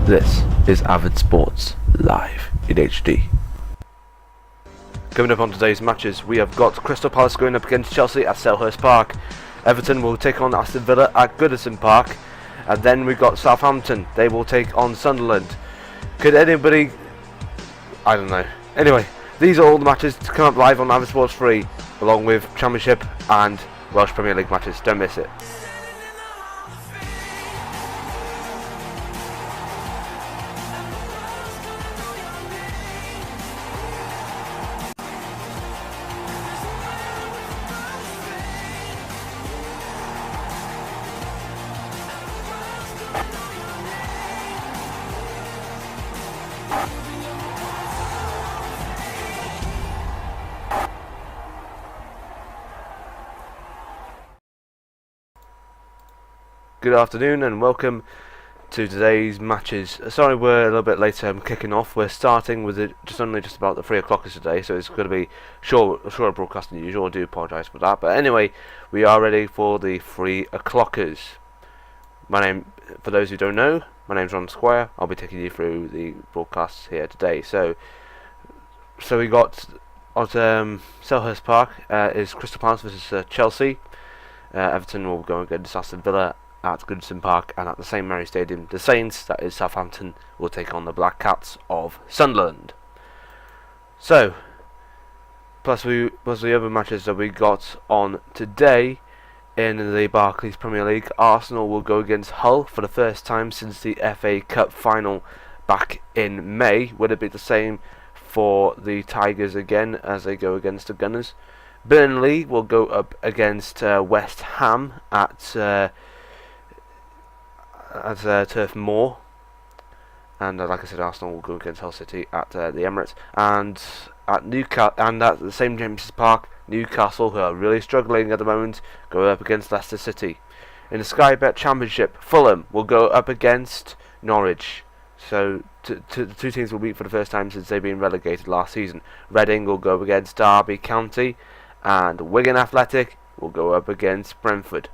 This is Avid Sports live in HD. Coming up on today's matches, we have got Crystal Palace going up against Chelsea at Selhurst Park. Everton will take on Aston Villa at Goodison Park. And then we've got Southampton. They will take on Sunderland. Could anybody... I don't know. Anyway, these are all the matches to come up live on Avid Sports 3, along with Championship and Welsh Premier League matches. Don't miss it. Good afternoon and welcome to today's matches. Sorry we're a little bit later kicking off. We're starting with it just about the 3 o'clockers today, so it's going to be shorter broadcast than usual. I do apologise for that. But anyway, we are ready for the 3 o'clockers. For those who don't know, my name's Ron Squire. I'll be taking you through the broadcasts here today. So we got at Selhurst Park is Crystal Palace versus Chelsea. Everton will go against Aston Villa at Goodison Park, and at the St Mary Stadium, the Saints, that is Southampton, will take on the Black Cats of Sunderland. So, plus the other matches that we got on today in the Barclays Premier League. Arsenal will go against Hull for the first time since the FA Cup final back in May. Would it be the same for the Tigers again as they go against the Gunners? Burnley will go up against West Ham at Turf Moor, and like I said, Arsenal will go against Hull City at the Emirates, and at the St James's Park, Newcastle, who are really struggling at the moment, go up against Leicester City. In the Sky Bet Championship, Fulham will go up against Norwich. So the two teams will meet for the first time since they've been relegated last season. Reading will go up against Derby County, and Wigan Athletic will go up against Brentford.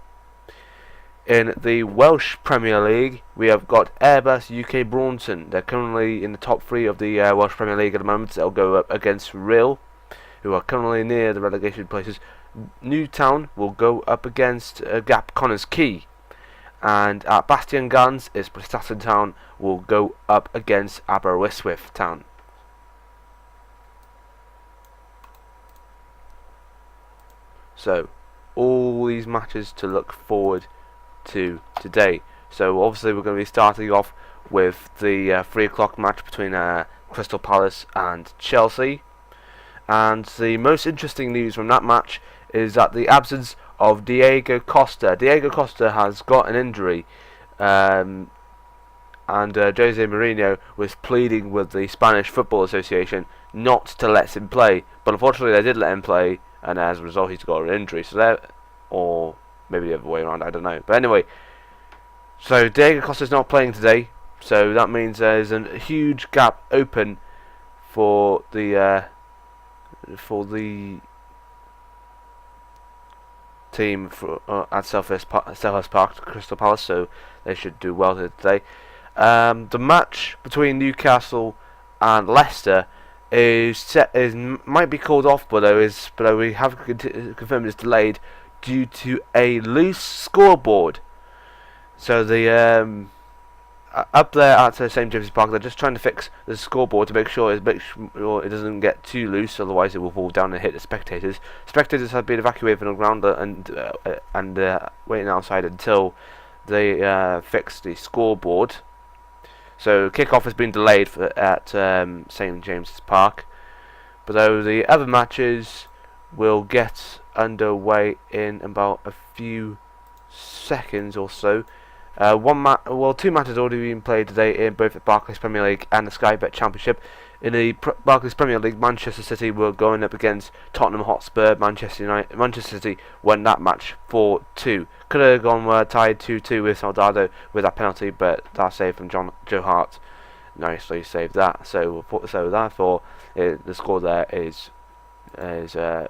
In the Welsh Premier League, we have got Airbus UK Braunton. They're currently in the top 3 of the Welsh Premier League at the moment. They'll go up against Rhyl, who are currently near the relegation places. Newtown will go up against Gap Connors Quay. And at Bastion Gans, it's Prestatyn Town will go up against Aberystwyth Town. So, all these matches to look forward to today. So obviously we're going to be starting off with the 3 o'clock match between Crystal Palace and Chelsea, and the most interesting news from that match is that the absence of Diego Costa. Diego Costa has got an injury, and Jose Mourinho was pleading with the Spanish Football Association not to let him play, but unfortunately they did let him play, and as a result he's got an injury. Or maybe the other way around, I don't know. But anyway, so Diego Costa's not playing today, so that means there's a huge gap open for the team at Selhurst Park, Crystal Palace. So they should do well today. The match between Newcastle and Leicester might be called off, but we have confirmed it's delayed due to a loose scoreboard. So the up there at St James's Park, they're just trying to fix the scoreboard to make sure it doesn't get too loose, otherwise it will fall down and hit the spectators. Spectators have been evacuated from the ground and waiting outside until they fix the scoreboard. So kick-off has been delayed at St James's Park, but though the other matches will get underway in about a few seconds or so. Two matches already been played today in both the Barclays Premier League and the Sky Bet Championship. In the Barclays Premier League, Manchester City were going up against Tottenham Hotspur. Manchester City won that match 4-2. Could have gone tied 2-2 with Soldado with that penalty, but that save from Joe Hart nicely saved that. So therefore, the score there is 4-1.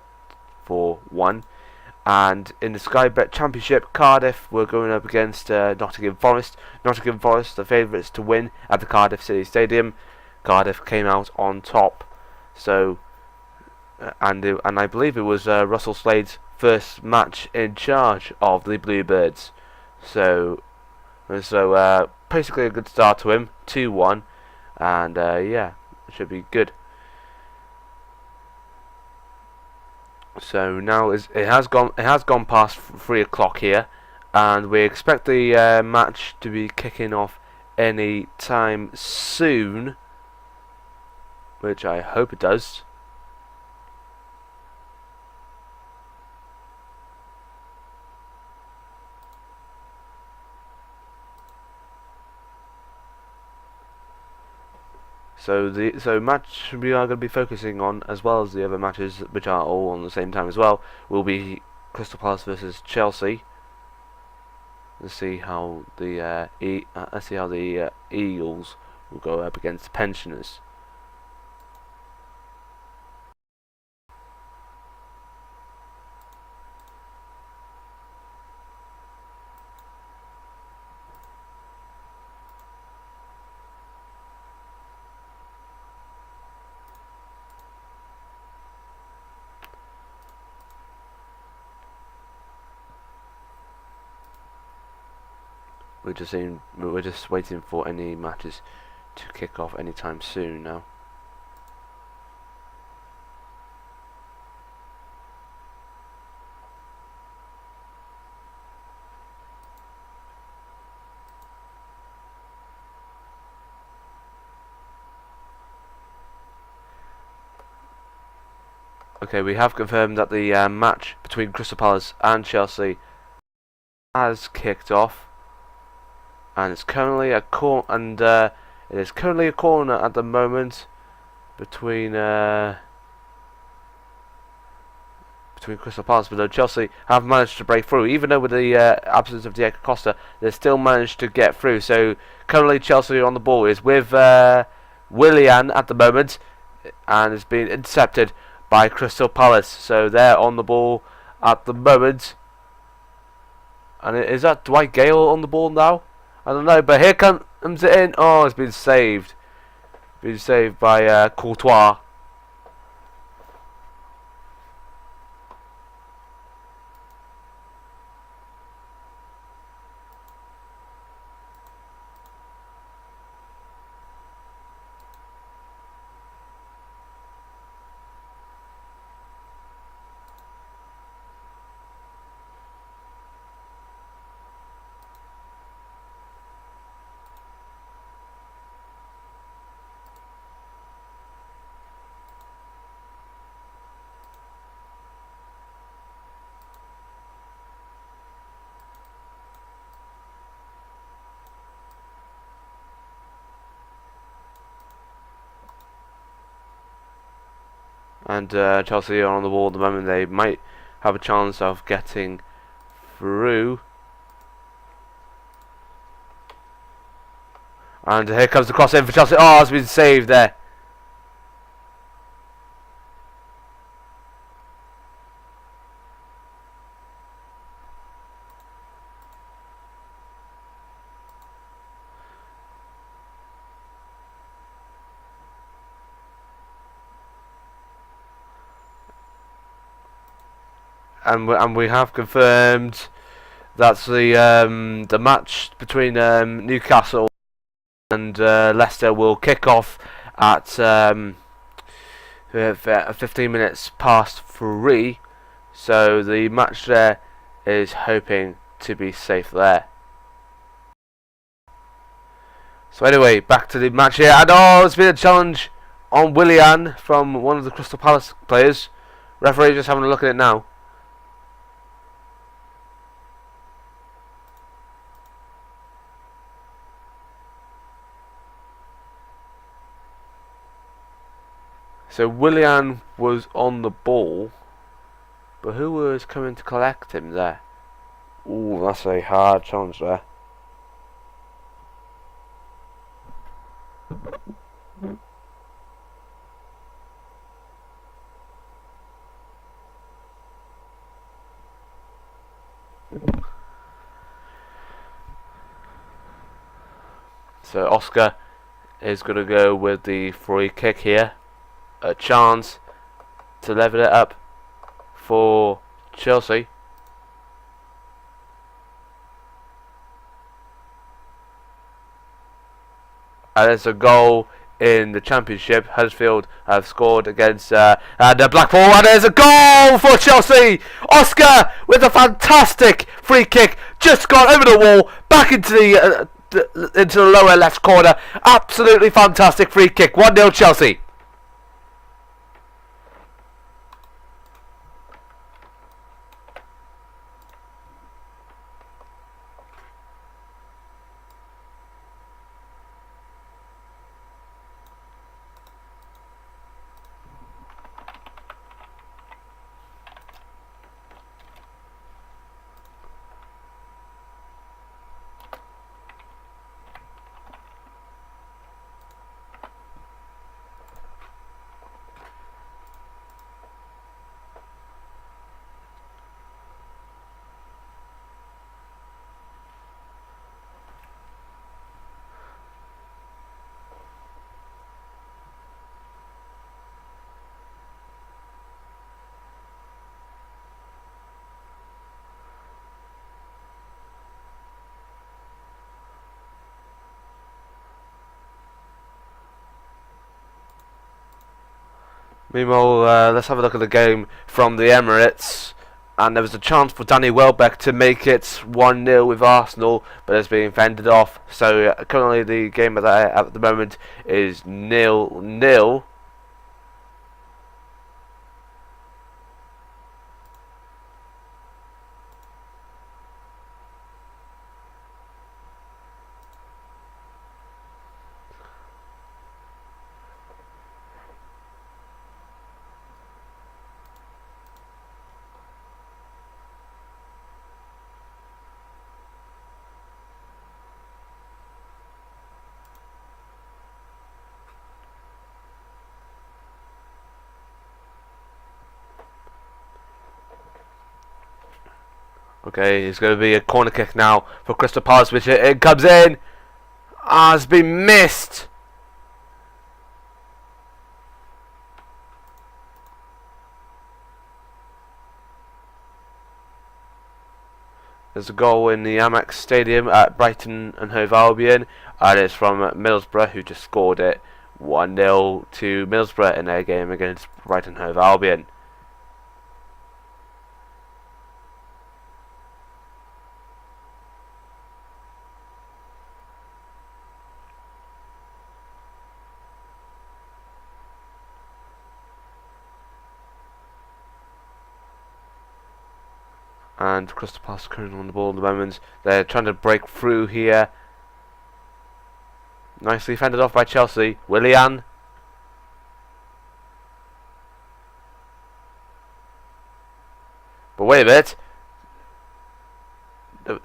And in the Sky Bet Championship, Cardiff were going up against Nottingham Forest. Nottingham Forest, the favourites to win at the Cardiff City Stadium. Cardiff came out on top. So, and I believe it was Russell Slade's first match in charge of the Bluebirds. So basically a good start to him, 2-1, and yeah, it should be good. So now it has gone past 3 o'clock here, and we expect the match to be kicking off any time soon, which I hope it does. So the match we are going to be focusing on, as well as the other matches which are all on the same time as well, will be Crystal Palace versus Chelsea. Let's see how the Eagles will go up against the Pensioners. We're just waiting for any matches to kick off anytime soon now. Okay, we have confirmed that the match between Crystal Palace and Chelsea has kicked off. And it's currently a corner, it is currently a corner at the moment between Crystal Palace, but Chelsea have managed to break through. Even though with the absence of Diego Costa, they still managed to get through. So currently Chelsea on the ball is with Willian at the moment, and it's been intercepted by Crystal Palace. So they're on the ball at the moment. And is that Dwight Gale on the ball now? I don't know, but here comes it in. Oh, it's been saved. Been saved by Courtois. And Chelsea are on the ball at the moment. They might have a chance of getting through. And here comes the cross in for Chelsea. Oh, it's been saved there. And we have confirmed that's the match between Newcastle and Leicester will kick off at 15 minutes past 3. So the match there is hoping to be safe there. So anyway, back to the match here. And oh, there's been a challenge on Willian from one of the Crystal Palace players. Referee just having a look at it now. So Willian was on the ball, but who was coming to collect him there? Ooh, that's a hard challenge there. So Oscar is going to go with the free kick here. A chance to level it up for Chelsea. And it's a goal in the Championship. Huddersfield have scored against Blackpool, and there's a goal for Chelsea. Oscar with a fantastic free kick, just gone over the wall, back into the lower left corner. Absolutely fantastic free kick. 1-0 Chelsea. Meanwhile, let's have a look at the game from the Emirates. And there was a chance for Danny Welbeck to make it 1-0 with Arsenal, but it's being fended off. So currently the game at the moment is 0-0. Okay, it's going to be a corner kick now for Crystal Palace, which it comes in. Has been missed. There's a goal in the Amex Stadium at Brighton and Hove Albion, and it's from Middlesbrough, who just scored it. 1-0 to Middlesbrough in their game against Brighton and Hove Albion. And Crystal Palace currently on the ball at the moment. They're trying to break through here. Nicely fended off by Chelsea. Willian. But wait a bit.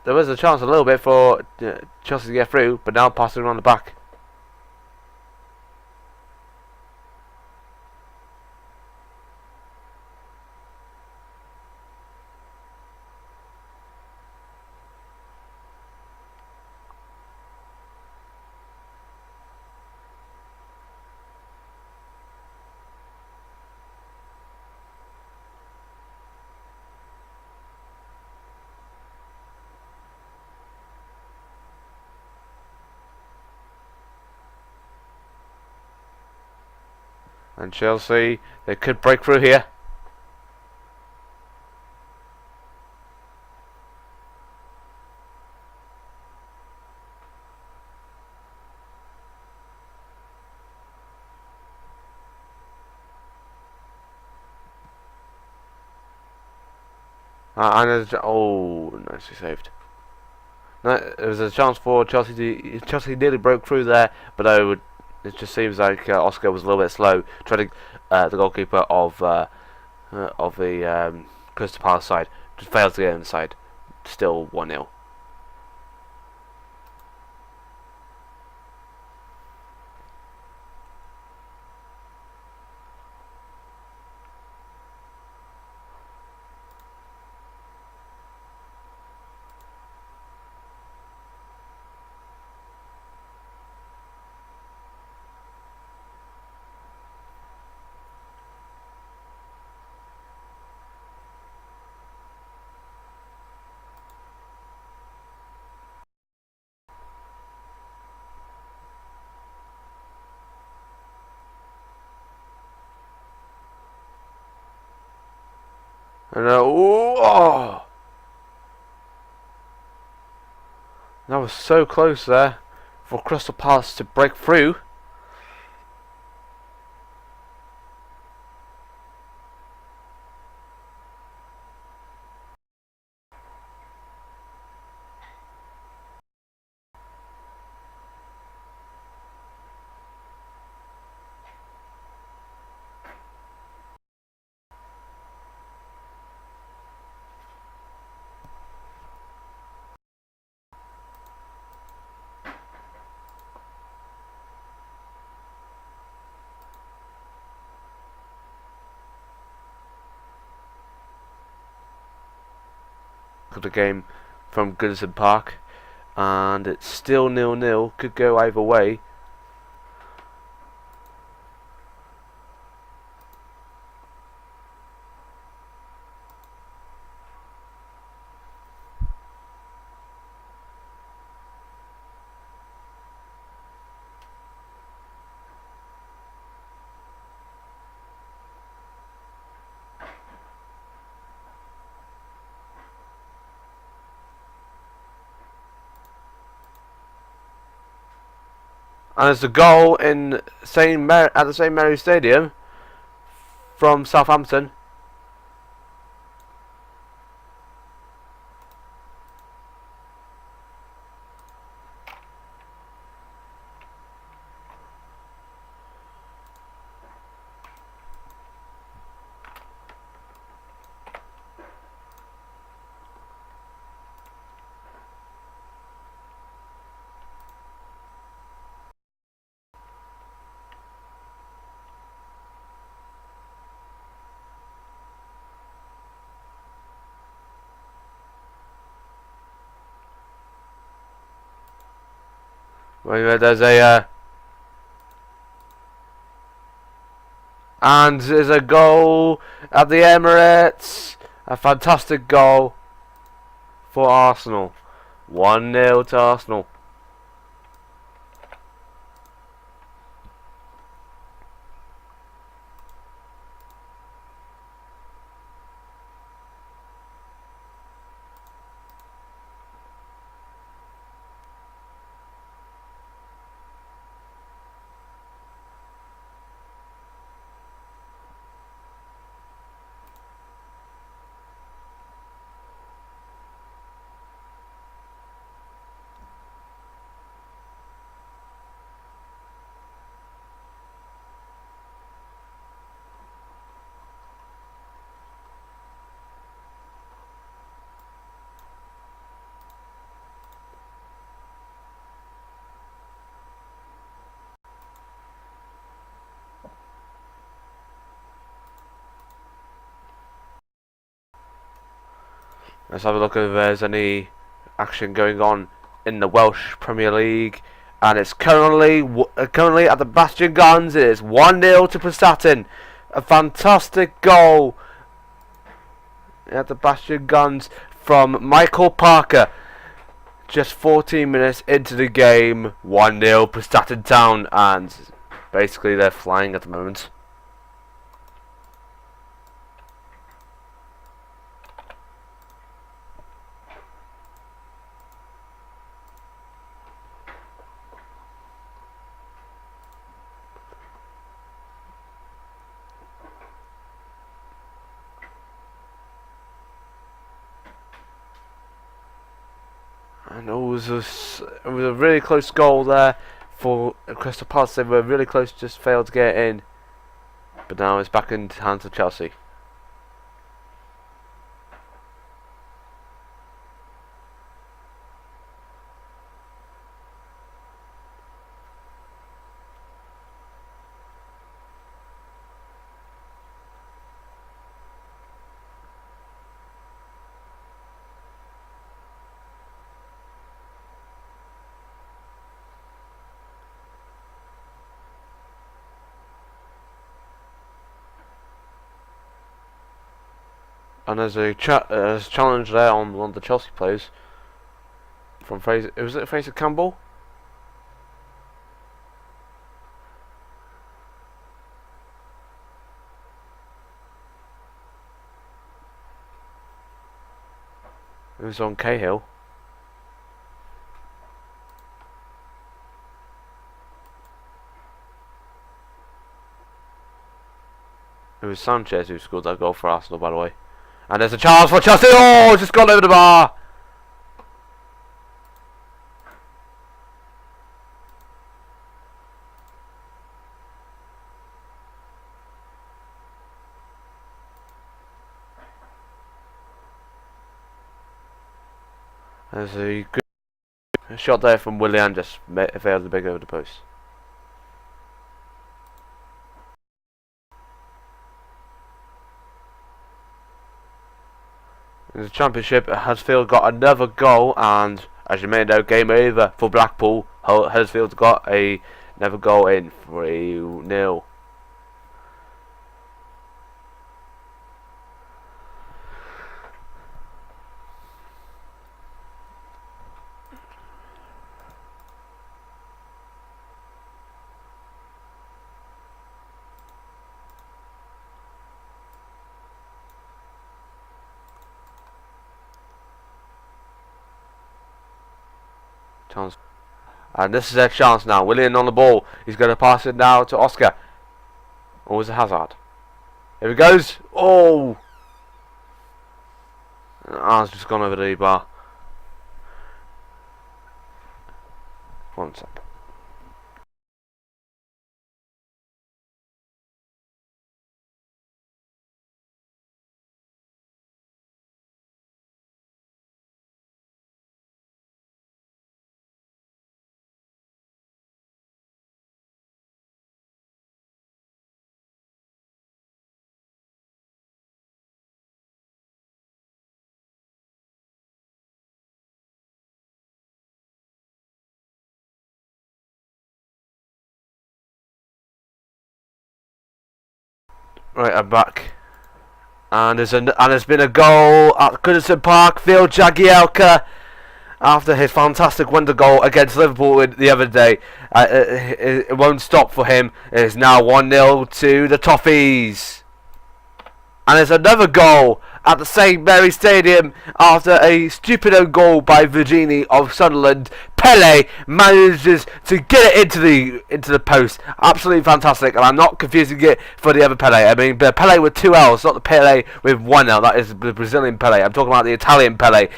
There was a chance a little bit for Chelsea to get through, but now passing around the back. And Chelsea, they could break through here. Oh, nicely saved. No, there was a chance for Chelsea to. Chelsea nearly broke through there, but it just seems like Oscar was a little bit slow. Trying to the goalkeeper of the Crystal Palace side just failed to get inside. Still 1-0. And oh, that was so close there for Crystal Palace to break through. Of the game from Goodison Park, and it's still 0-0. Could go either way. And there's a goal in at the St Mary's Stadium from Southampton. There's a and there's a goal at the Emirates. A fantastic goal for Arsenal. 1-0 to Arsenal. Let's have a look if there's any action going on in the Welsh Premier League. And it's currently at the Bastion Guns. It is 1-0 to Prestatyn. A fantastic goal at the Bastion Guns from Michael Parker. Just 14 minutes into the game, 1-0 Prestatyn Town, and basically they're flying at the moment. And it was a really close goal there for Crystal Palace. They were really close, just failed to get it in. But now it's back into hands of Chelsea. And there's a challenge there on one of the Chelsea players from Fraser. Was it Fraser Campbell? was on Cahill. It was Sanchez who scored that goal for Arsenal, by the way. And there's a chance for Chelsea. Oh, just gone over the bar. There's a good shot there from Willian, just failed the big over the post. In the Championship, Huddersfield got another goal, and as you may know, game over for Blackpool. Huddersfield got another goal in, 3-0. Chance. And this is their chance now. Willian on the ball. He's going to pass it now to Oscar. Or was it Hazard? Here he goes. Oh! It's just gone over the bar. One sec. Right, I'm back. And there's been a goal at Goodison Park. Phil Jagielka, after his fantastic wonder goal against Liverpool the other day, it won't stop for him. It is now 1-0 to the Toffees. And there's another goal at the St Mary Stadium after a stupid own goal by Virginie of Sunderland. Pele manages to get it into the post. Absolutely fantastic, and I'm not confusing it for the other Pele. I mean, the Pele with 2 L's, not the Pele with 1 L. That is the Brazilian Pele. I'm talking about the Italian Pele.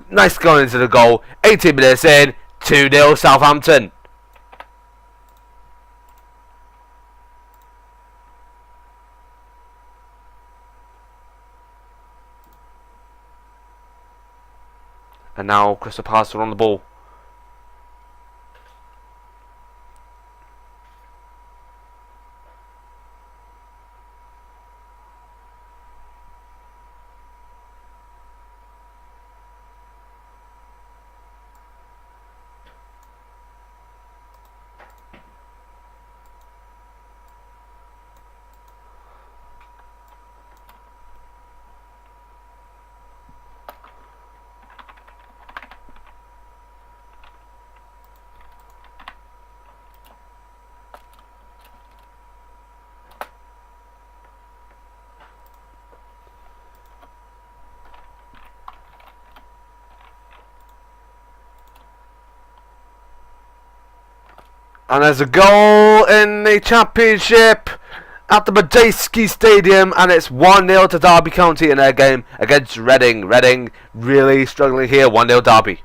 Nice going into the goal. 18 minutes in, 2-0 Southampton. And now Crystal Palace are on the ball. And there's a goal in the Championship at the Madejski Stadium, and it's 1-0 to Derby County in their game against Reading. Reading really struggling here, 1-0 Derby.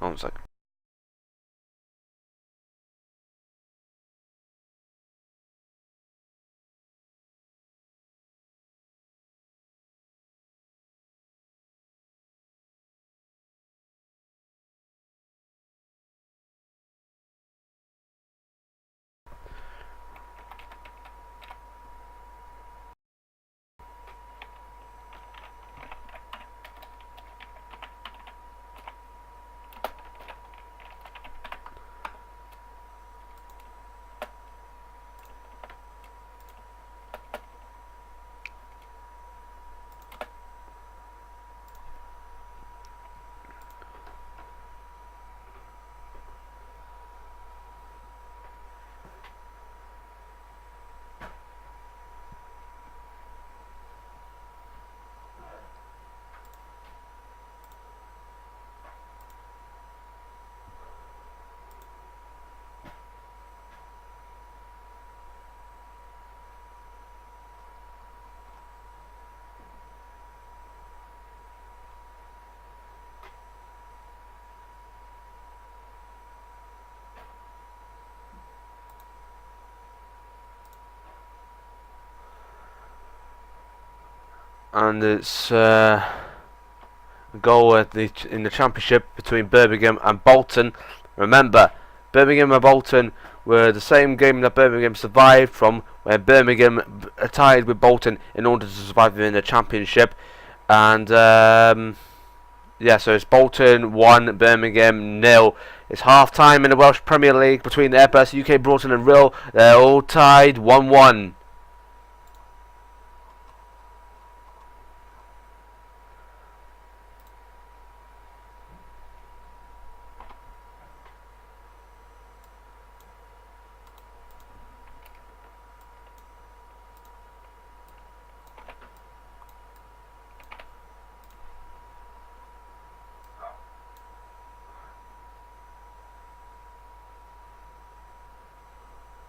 One second. and it's a goal in the Championship between Birmingham and Bolton. Remember, Birmingham and Bolton were the same game that Birmingham survived from, where Birmingham tied with Bolton in order to survive in the Championship. And yeah, so it's Bolton 1, Birmingham 0. It's half time in the Welsh Premier League between Airbus, UK Broughton and Rill. They're all tied 1-1.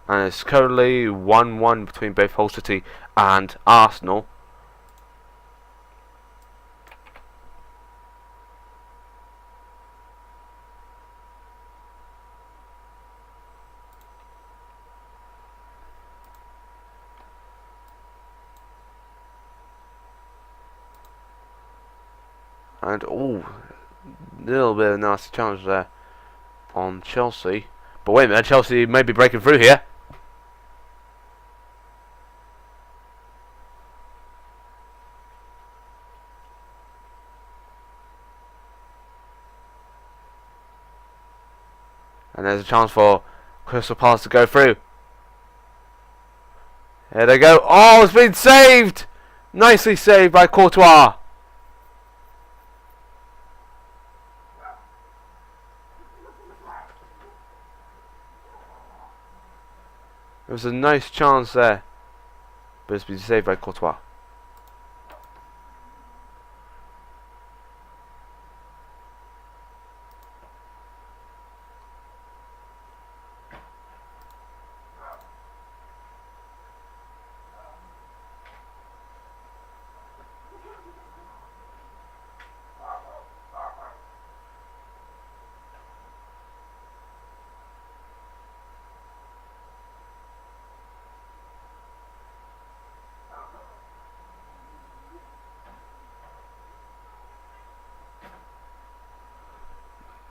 And it's currently 1-1 between both Hull City and Arsenal. And oh, little bit of a nasty challenge there on Chelsea. But wait a minute, Chelsea may be breaking through here. And there's a chance for Crystal Palace to go through. Here they go. Oh, it's been saved! Nicely saved by Courtois. It was a nice chance there, but it's been saved by Courtois.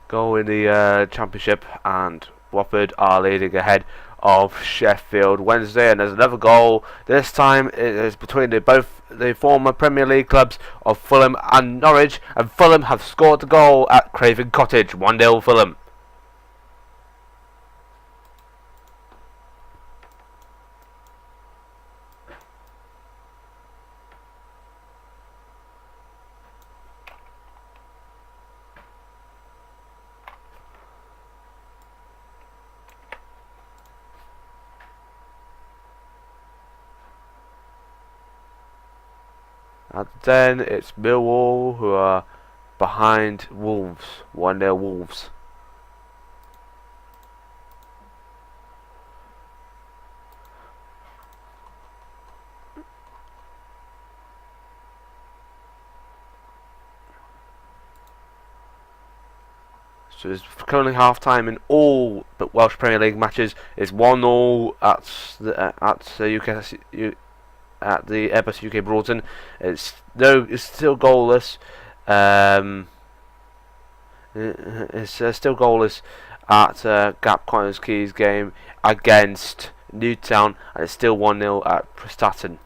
Goal in the Championship, and Watford are leading ahead of Sheffield Wednesday. And there's another goal. This time it is between both the former Premier League clubs of Fulham and Norwich, and Fulham have scored the goal at Craven Cottage. 1-0 Fulham. And then it's Millwall who are behind Wolves. 1-0 Wolves. So it's currently half time in all but Welsh Premier League matches. It's 1-0 at UK. At the Airbus UK Broughton. It's still goalless. It's still goalless at Gap Corners Keys game against Newtown, and it's still 1-0 at Prestatyn.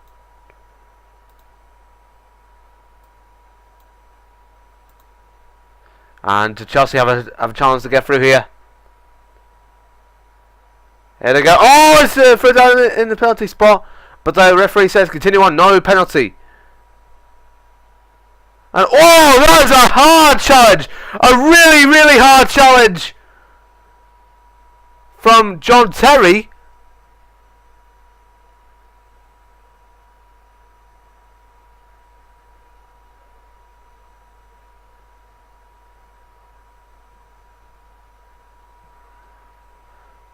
And Chelsea have a chance to get through here. Here they go. Oh, it's throw down in the penalty spot. But the referee says continue on, no penalty. And oh, that was a hard challenge! A really, really hard challenge from John Terry.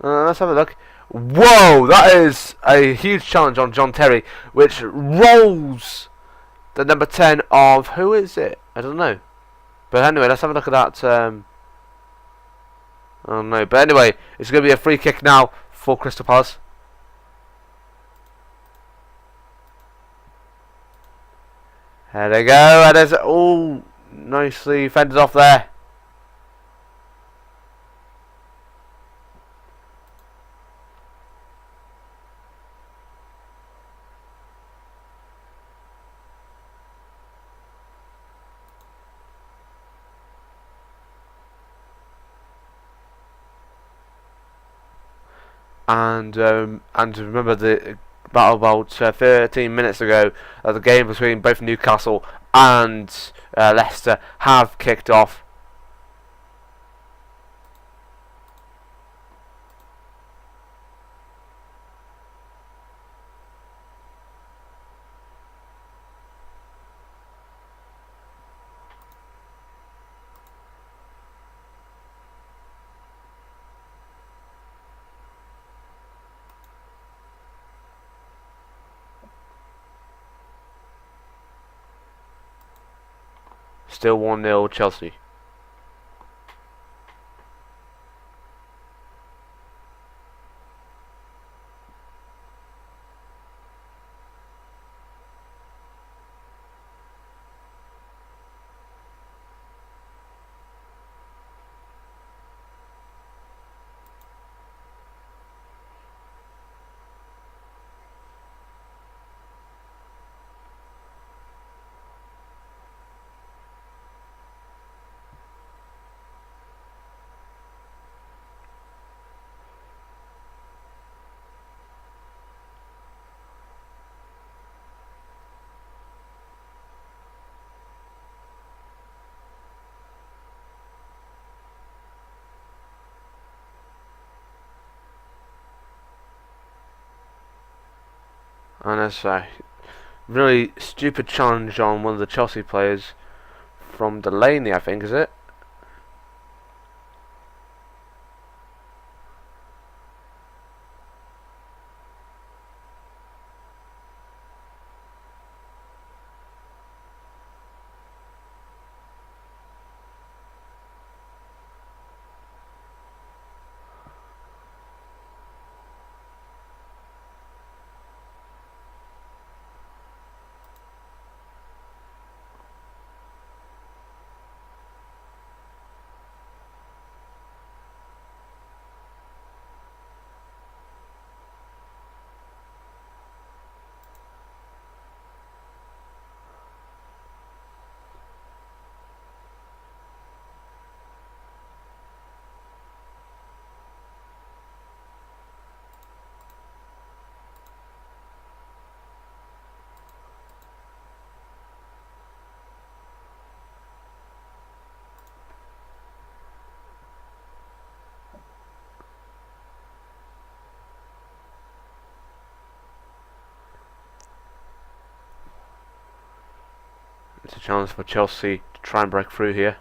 Let's have a look. Whoa, that is a huge challenge on John Terry, which rolls the number 10 of, who is it? I don't know. But anyway, let's have a look at that. Oh no, but anyway, it's going to be a free kick now for Crystal Palace. There they go. And there's all nicely fended off there. And remember the battle about 13 minutes ago, the game between both Newcastle and Leicester have kicked off. Still 1-0 Chelsea. And there's a really stupid challenge on one of the Chelsea players from Delaney, I think, is it? It's a challenge for Chelsea to try and break through here.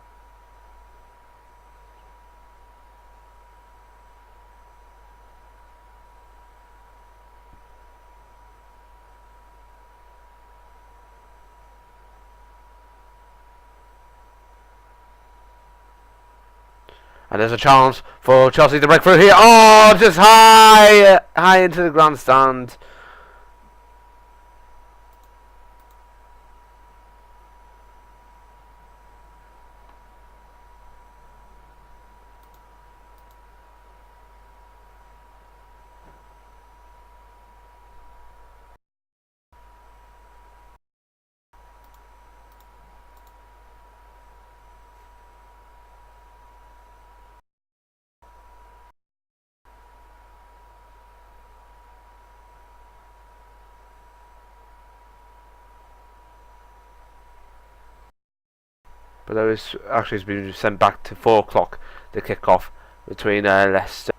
And there's a chance for Chelsea to break through here. Oh, just high into the grandstand. But those actually has been sent back to 4 o'clock, the kick-off between Leicester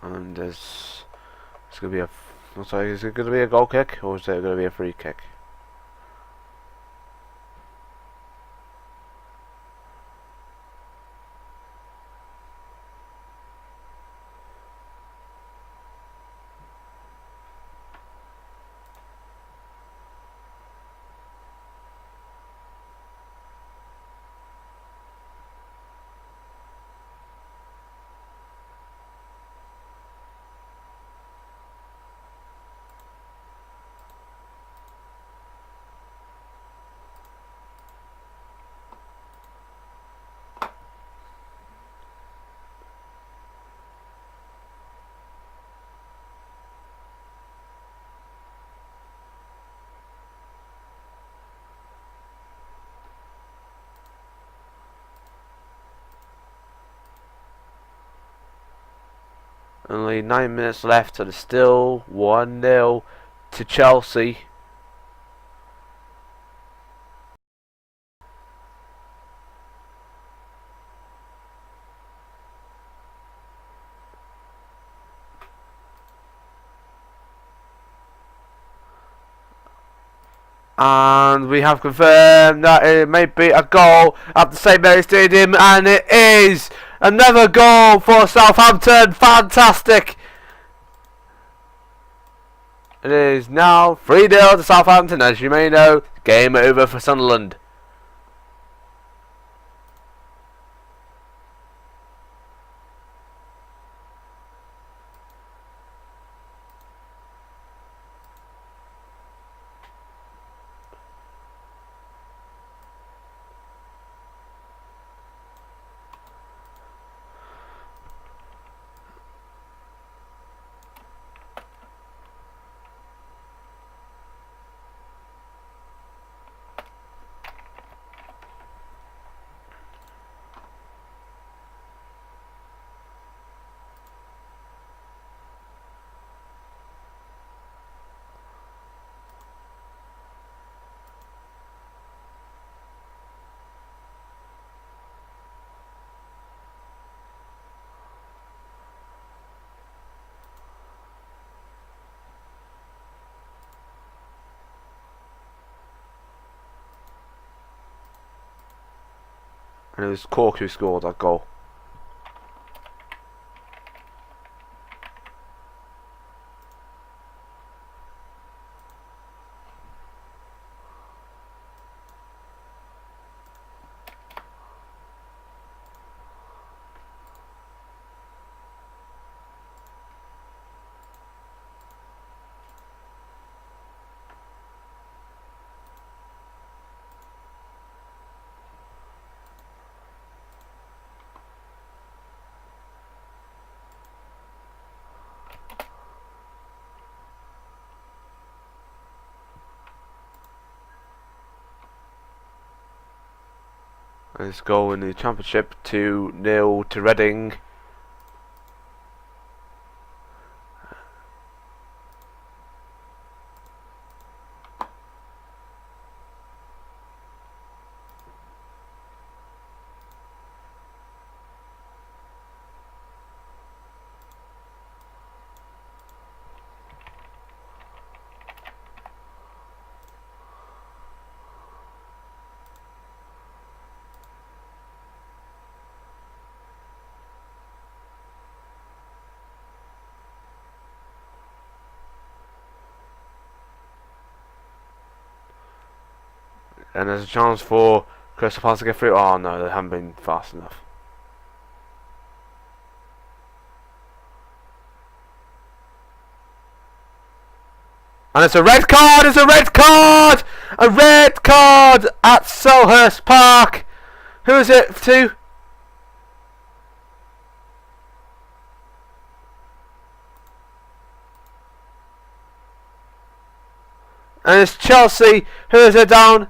And it's going to be is it going to be a goal kick or is it going to be a free kick? Only 9 minutes left and it's still 1-0 to Chelsea. And we have confirmed that it may be a goal at the St Mary's Stadium, and it is another goal for Southampton. Fantastic! It is now 3-0 to Southampton. As you may know, game over for Sunderland. And it was Cork who scored that goal. Let's go in the Championship 2-0 to Reading. And there's a chance for Crystal Palace to get through. Oh no, they haven't been fast enough. And it's a red card! It's a red card! A red card at Selhurst Park! Who is it to? And it's Chelsea. Who is it down?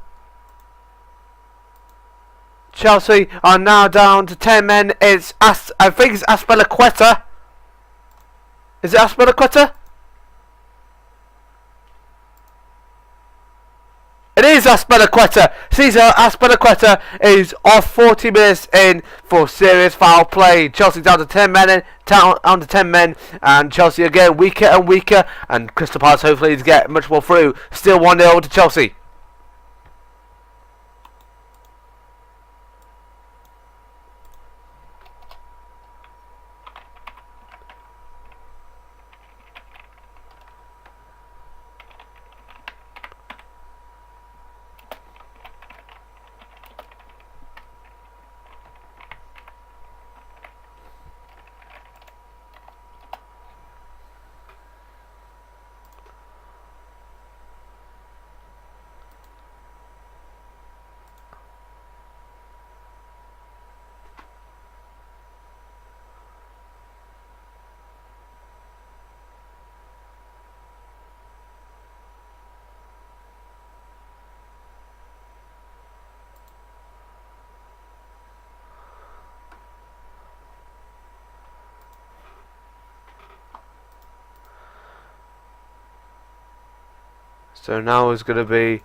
Chelsea are now down to 10 men. It's I think it's Aspilicueta. Is it Aspilicueta? It is Azpilicueta. Cesar Azpilicueta is off 40 minutes in for serious foul play. Chelsea down to 10 men, down to 10 men, and Chelsea again weaker and weaker. And Crystal Palace hopefully to get much more through. Still 1-0 to Chelsea. So now is going to be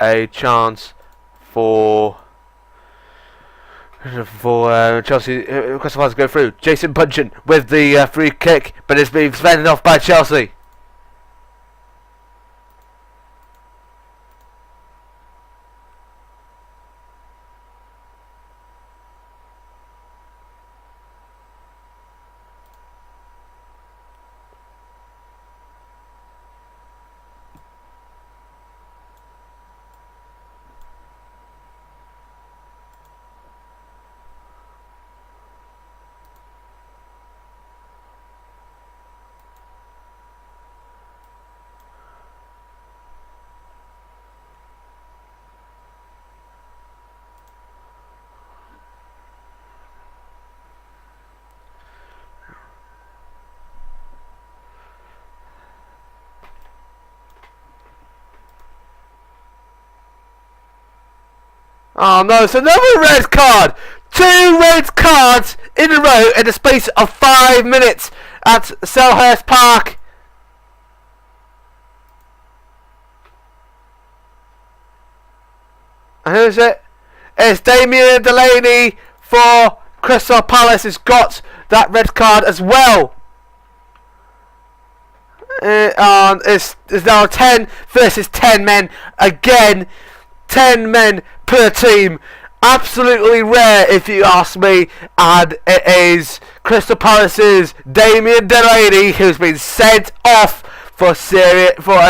a chance for Chelsea, Crystal Palace to go through. Jason Bunchen with the free kick, but it's being fended off by Chelsea. Oh no, it's another red card! 2 red cards in a row in the space of 5 minutes at Selhurst Park. And who's it? It's Damien Delaney for Crystal Palace has got that red card as well. And it's now 10 versus 10 men again. 10 men per team. Absolutely rare if you ask me. And it is Crystal Palace's Damien Delaney who's been sent off for a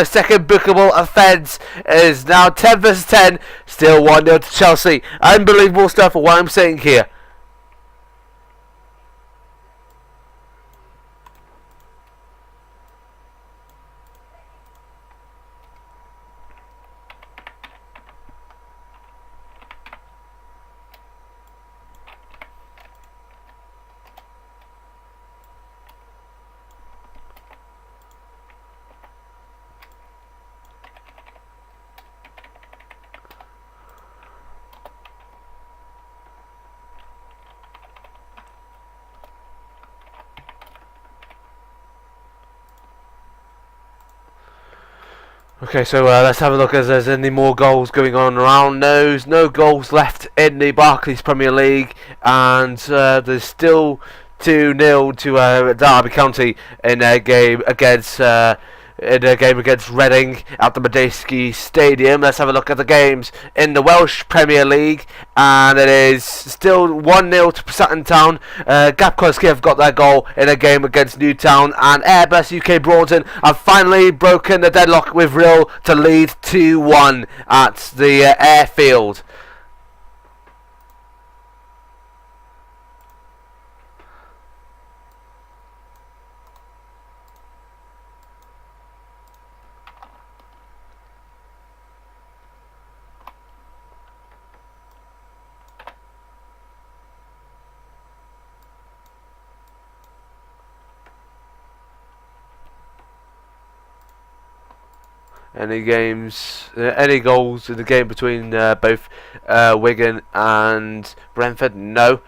second bookable offence. It is now 10 versus 10. Still 1-0 to Chelsea. Unbelievable stuff for what I'm saying here. Okay, so let's have a look if there's any more goals going on around those. No goals left in the Barclays Premier League, and there's still 2-0 to Derby County in their game against Reading at the Medeski Stadium. Let's have a look at the games in the Welsh Premier League, and it is still 1-0 to Southampton Town. Gapkowski have got their goal in a game against Newtown, and Airbus UK Broughton have finally broken the deadlock with Real to lead 2-1 at the airfield. Any goals in the game between both Wigan and Brentford? No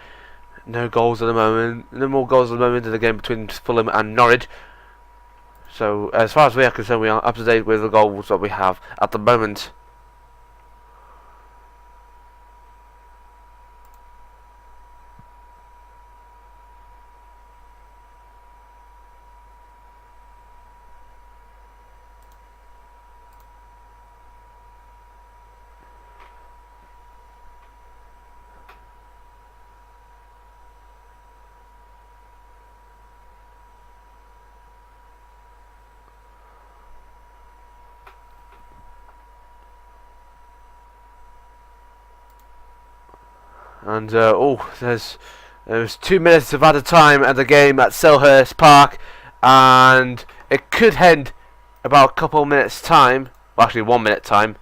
goals at the moment. No more goals at the moment in the game between Fulham and Norwich. So as far as we are concerned, we are up to date with the goals that we have at the moment. And there's 2 minutes of added time at the game at Selhurst Park, and it could end about a couple of minutes time. Well, actually 1 minute time.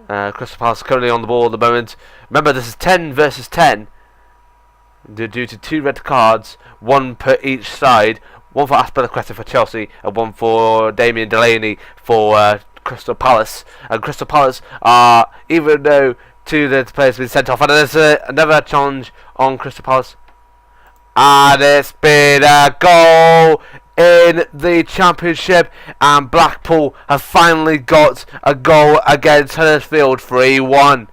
Crystal Palace currently on the ball at the moment. Remember, this is 10 versus 10 due to 2 red cards, 1 per each side. 1 for Aspilicueta for Chelsea and 1 for Damien Delaney for Crystal Palace. And Crystal Palace are, even though 2 of the players have been sent off, and there's another challenge on Crystal Palace. And it's been a goal in the Championship, and Blackpool have finally got a goal against Huddersfield 3-1.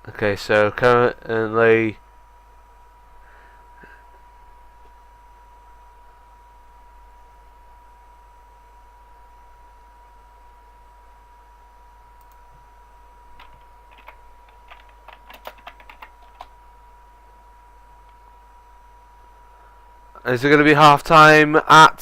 Okay, so currently is it going to be half time at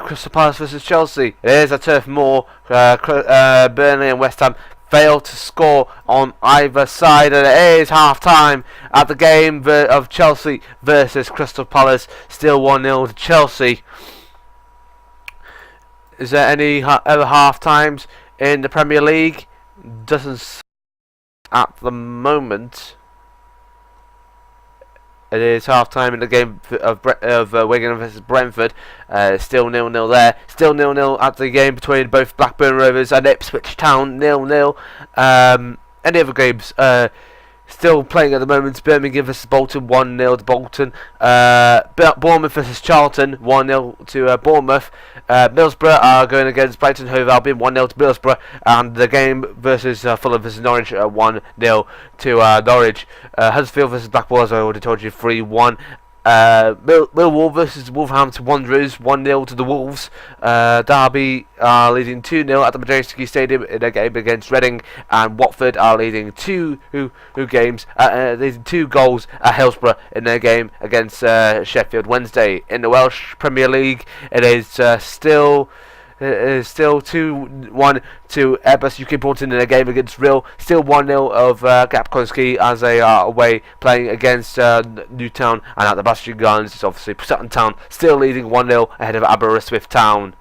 Crystal Palace versus Chelsea? It is at Turf Moor. Burnley and West Ham failed to score on either side, and it is half time at the game of Chelsea versus Crystal Palace. Still 1-0 to Chelsea. Is there any other half times in the Premier League? Doesn't at the moment. It is half time in the game of Wigan versus Brentford. Still 0-0 there. Still 0-0 at the game between both Blackburn Rovers and Ipswich Town. 0-0. Any other games? Still playing at the moment. Birmingham versus Bolton. 1-0 to Bolton. Bournemouth versus Charlton. 1-0 to Bournemouth. Middlesbrough are going against Brighton Hove Albion. 1-0 to Middlesbrough. And the game versus Fulham versus Norwich. 1-0 to Norwich. Huddersfield versus Blackpool, as I already told you, 3-1. Millwall versus Wolverhampton Wanderers, 1-0 to the Wolves. Derby are leading 2-0 at the Majestic Stadium in a game against Reading, and Watford are leading two goals at Hillsborough in their game against Sheffield Wednesday. In the Welsh Premier League, it is still 2-1 to Airbus UK Porton in a game against Real. Still 1-0 of Gapkonski as they are away playing against Newtown. And at the Bastion Gardens, it's obviously Sutton Town still leading 1-0 ahead of Aberystwyth Town.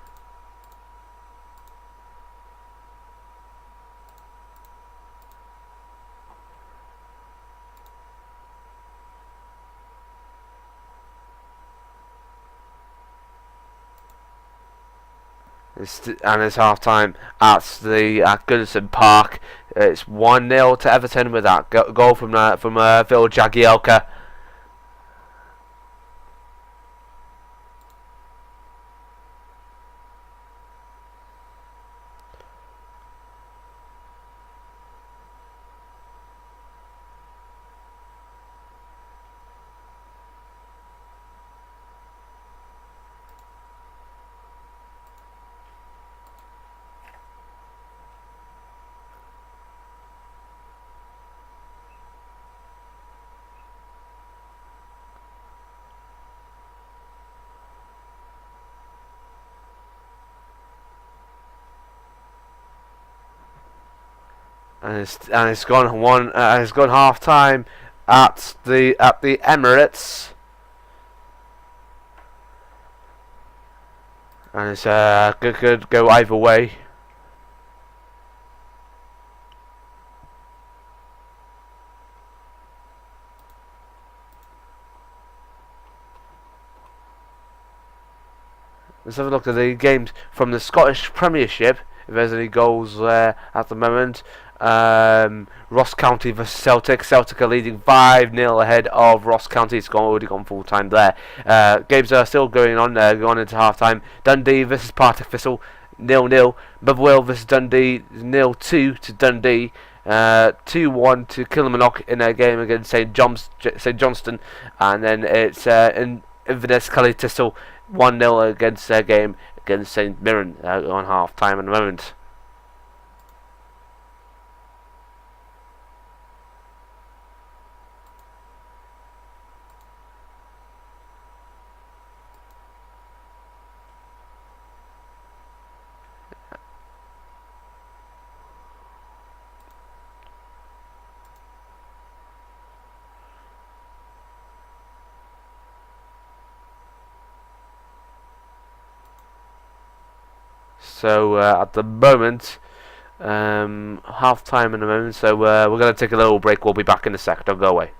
And it's half time at Goodison Park. It's 1-0 to Everton with that goal from Phil Jagielka. And it's gone half time at the Emirates, and it's could go either way. Let's have a look at the games from the Scottish Premiership. If there's any goals there at the moment. Ross County versus Celtic. Celtic are leading 5-0 ahead of Ross County. It's already gone full time there. Games are still going on. Going into half time. Dundee versus Partick Thistle 0-0. Motherwell versus Dundee 0-2 to Dundee. 2-1 to Kilmarnock in a game against St Johnstone, and then it's in Inverness Cully Thistle 1-0 against their game against St Mirren on half time at the moment. So at the moment, half time in a moment. So we're going to take a little break. We'll be back in a sec. Don't go away.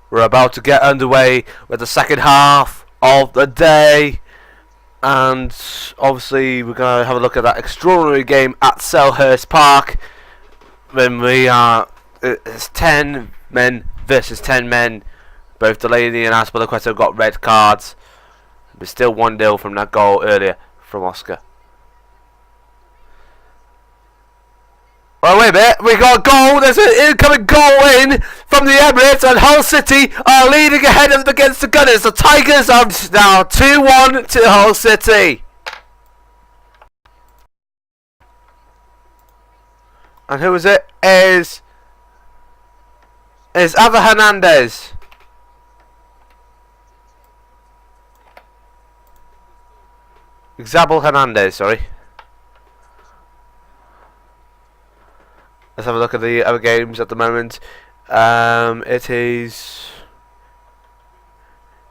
We're about to get underway with the second half of the day, and obviously we're going to have a look at that extraordinary game at Selhurst Park when it's 10 men versus 10 men. Both Delaney and Aspilicueta have got red cards. There's still 1-0 from that goal earlier from Oscar. Oh, wait a minute, we got a goal. There's an incoming goal in from the Emirates, and Hull City are leading ahead of them against the Gunners. The Tigers are now 2-1 to Hull City. And who is it? Is Ava Hernandez. Xabel Hernandez, sorry. Let's have a look at the other games at the moment. It is...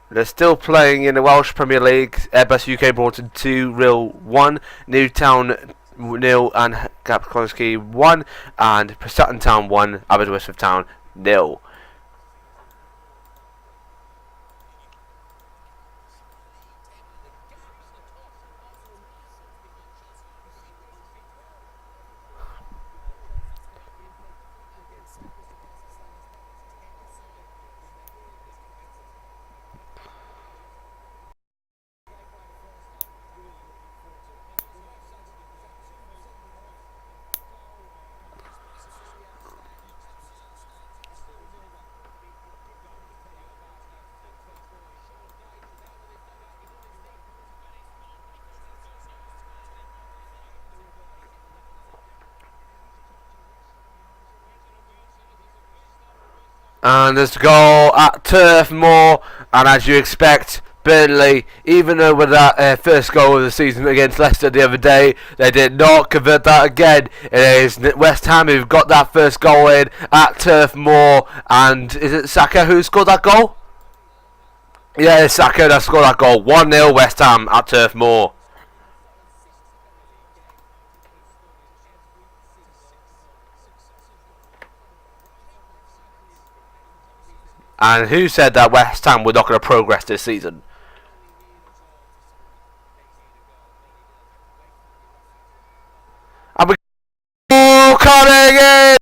They're still playing in the Welsh Premier League. Airbus UK Broughton 2, Real 1. Newtown 0 and Gapkonski 1. And Sutton Town 1, Aberystwyth Town 0. And there's a goal at Turf Moor, and as you expect, Burnley, even though with that first goal of the season against Leicester the other day, they did not convert that again. It is West Ham who've got that first goal in at Turf Moor, and is it Saka who scored that goal? Yeah, it's Saka that scored that goal. 1-0 West Ham at Turf Moor. And who said that West Ham were not going to progress this season? And we coming in!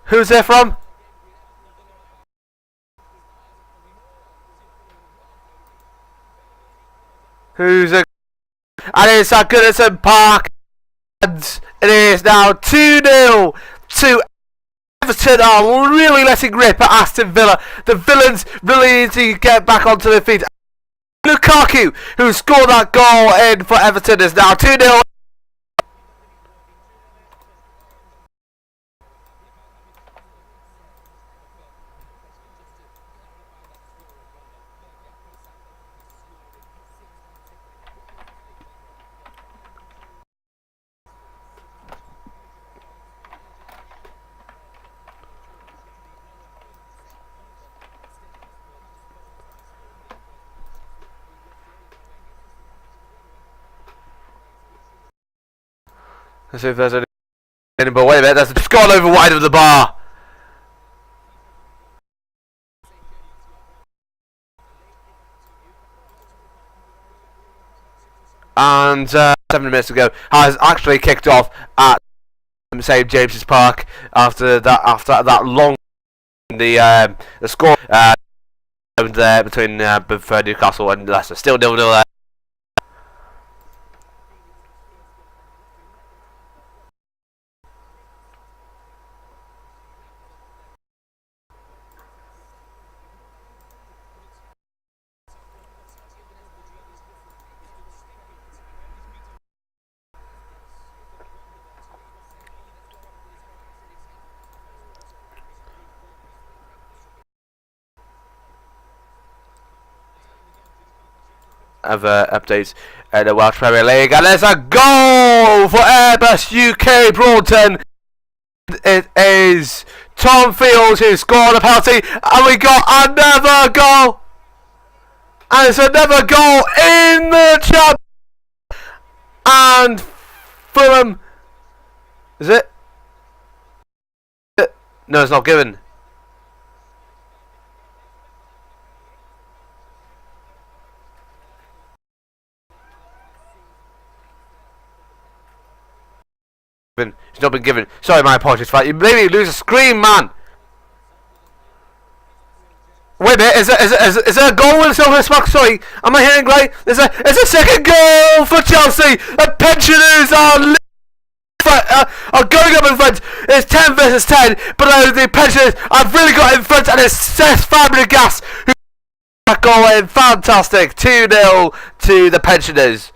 Who's there from? Who's a... And it's at Goodison Park. And it is now 2-0 to Everton. Are really letting rip at Aston Villa. The Villains really need to get back onto their feet. Lukaku, who scored that goal in for Everton, is now 2-0. Let's see if there's any. But wait a minute, that's gone over wide of the bar. And 7 minutes ago has actually kicked off at St James's Park after that long the score there between Newcastle and Leicester. Still 0-0 there. Other updates in the Welsh Premier League, and there's a goal for Airbus UK Broughton. It is Tom Fields who scored a penalty, and we got another goal, and it's another goal in the champ. And Fulham, is it? No, it's not given. It's not been given. Sorry, my apologies for that. You made me lose a screen, man. Wait a minute, is there a goal in Silver Smack? Sorry, am I hearing right? There's a second goal for Chelsea. The pensioners are going up in front. It's 10 versus 10, but the pensioners have really got in front, and it's Seth Fabregas who got that goal in. Fantastic. 2-0 to the pensioners.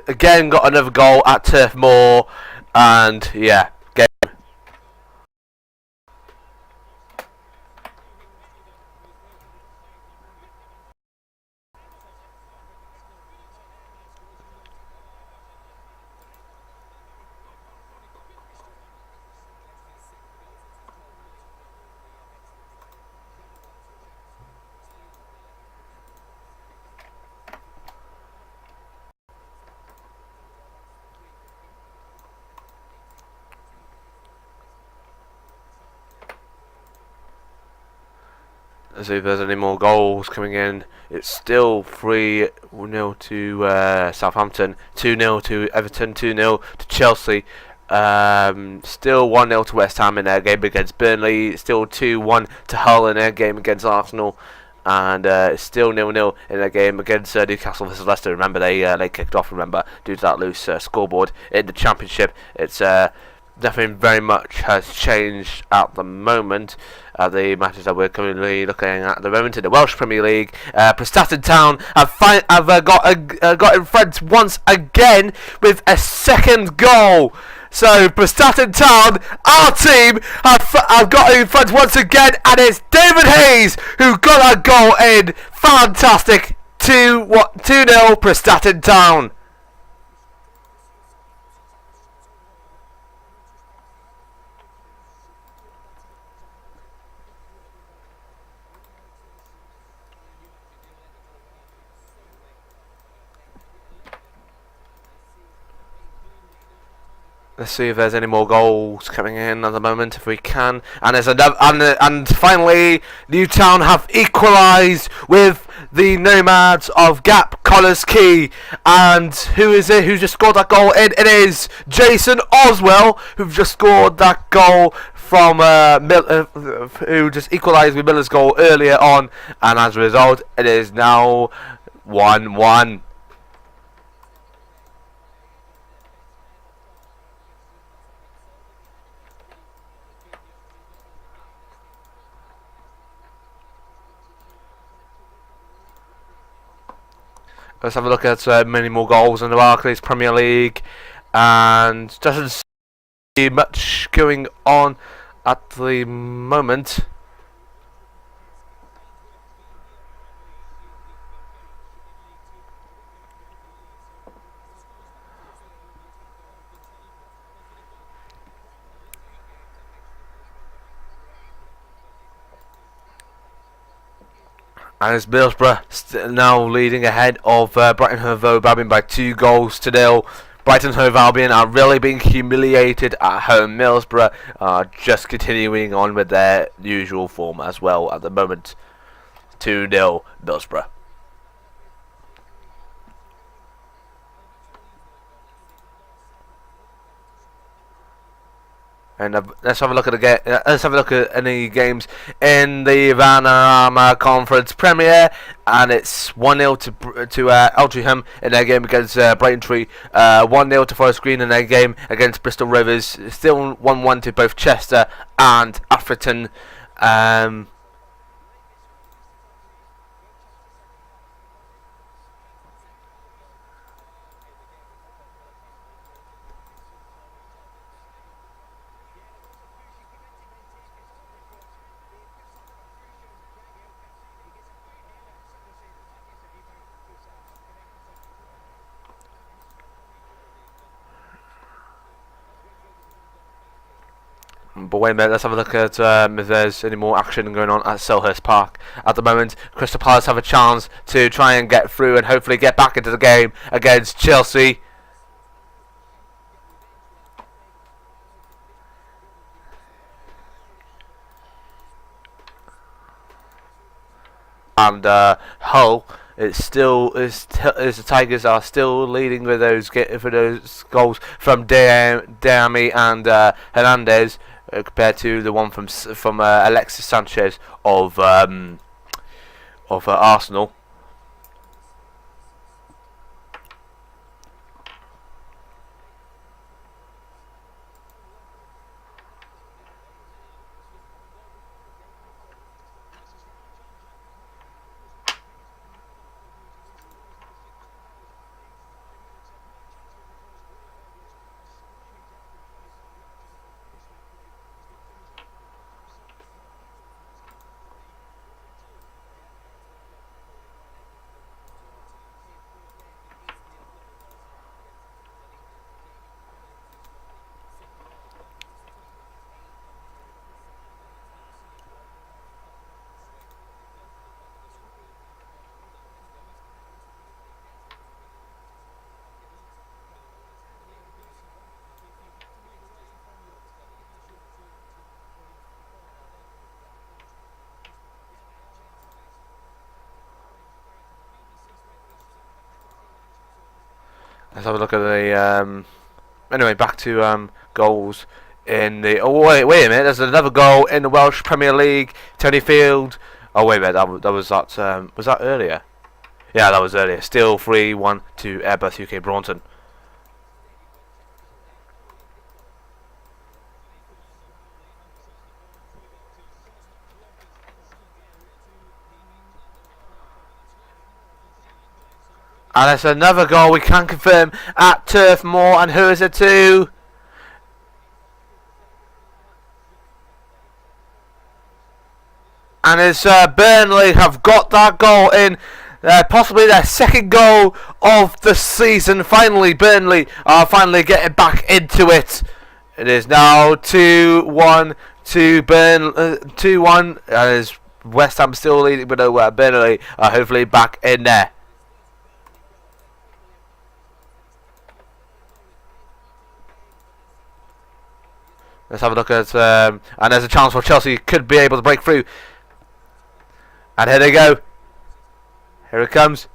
Again, got another goal at Turf Moor, and yeah, game. Let's see if there's any more goals coming in. It's still 3-0 to Southampton, 2-0 to Everton, 2-0 to Chelsea. Still 1-0 to West Ham in their game against Burnley. Still 2-1 to Hull in their game against Arsenal. And it's still 0-0 in their game against Newcastle versus Leicester. Remember, they kicked off, due to that loose scoreboard in the Championship. It's nothing very much has changed at the moment. The matches that we're currently looking at the moment in the Welsh Premier League, Prestatyn Town have got in front once again with a second goal. So Prestatyn Town, our team, have got in front once again, and it's David Hayes who got that goal in. Fantastic. 2-0 Prestatyn Town. Let's see if there's any more goals coming in at the moment, if we can. And there's another, and finally, Newtown have equalised with the Nomads of Gap Collars Key. And who is it who just scored that goal in? It is Jason Oswell who just scored that goal from who just equalised with Miller's goal earlier on. And as a result, it is now 1-1. Let's have a look at many more goals in the Barclays Premier League, and doesn't see much going on at the moment. And it's Middlesbrough now leading ahead of Brighton Hove Albion by 2-0. Brighton Hove Albion are really being humiliated at home. Middlesbrough are just continuing on with their usual form as well at the moment. 2-0 Middlesbrough. And let's have a look at let's have a look at any games in the Vanarama Conference Premier, and it's 1-0 to Altrincham in their game against Braintree, 1-0 to Forest Green in their game against Bristol Rovers, still 1-1 to both Chester and Atherton. But wait a minute, let's have a look at if there's any more action going on at Selhurst Park. At the moment, Crystal Palace have a chance to try and get through and hopefully get back into the game against Chelsea. And Hull, the Tigers are still leading with those goals from Diami and Hernandez, compared to the one from Alexis Sanchez of Arsenal. Let's have a look at the anyway, back to goals in the. Oh wait a minute! There's another goal in the Welsh Premier League. Tony Field. Oh wait a minute! Was that earlier? Yeah, that was earlier. Still 3-1 to Airbus UK Braunton. And that's another goal we can confirm at Turf Moor, and who is it to? And it's Burnley have got that goal in, possibly their second goal of the season. Finally, Burnley are finally getting back into it. It is now 2-1 to 2-1, and is West Ham still leading, but Burnley are hopefully back in there. Let's have a look at, and there's a chance for Chelsea could be able to break through. And here they go. Here it comes.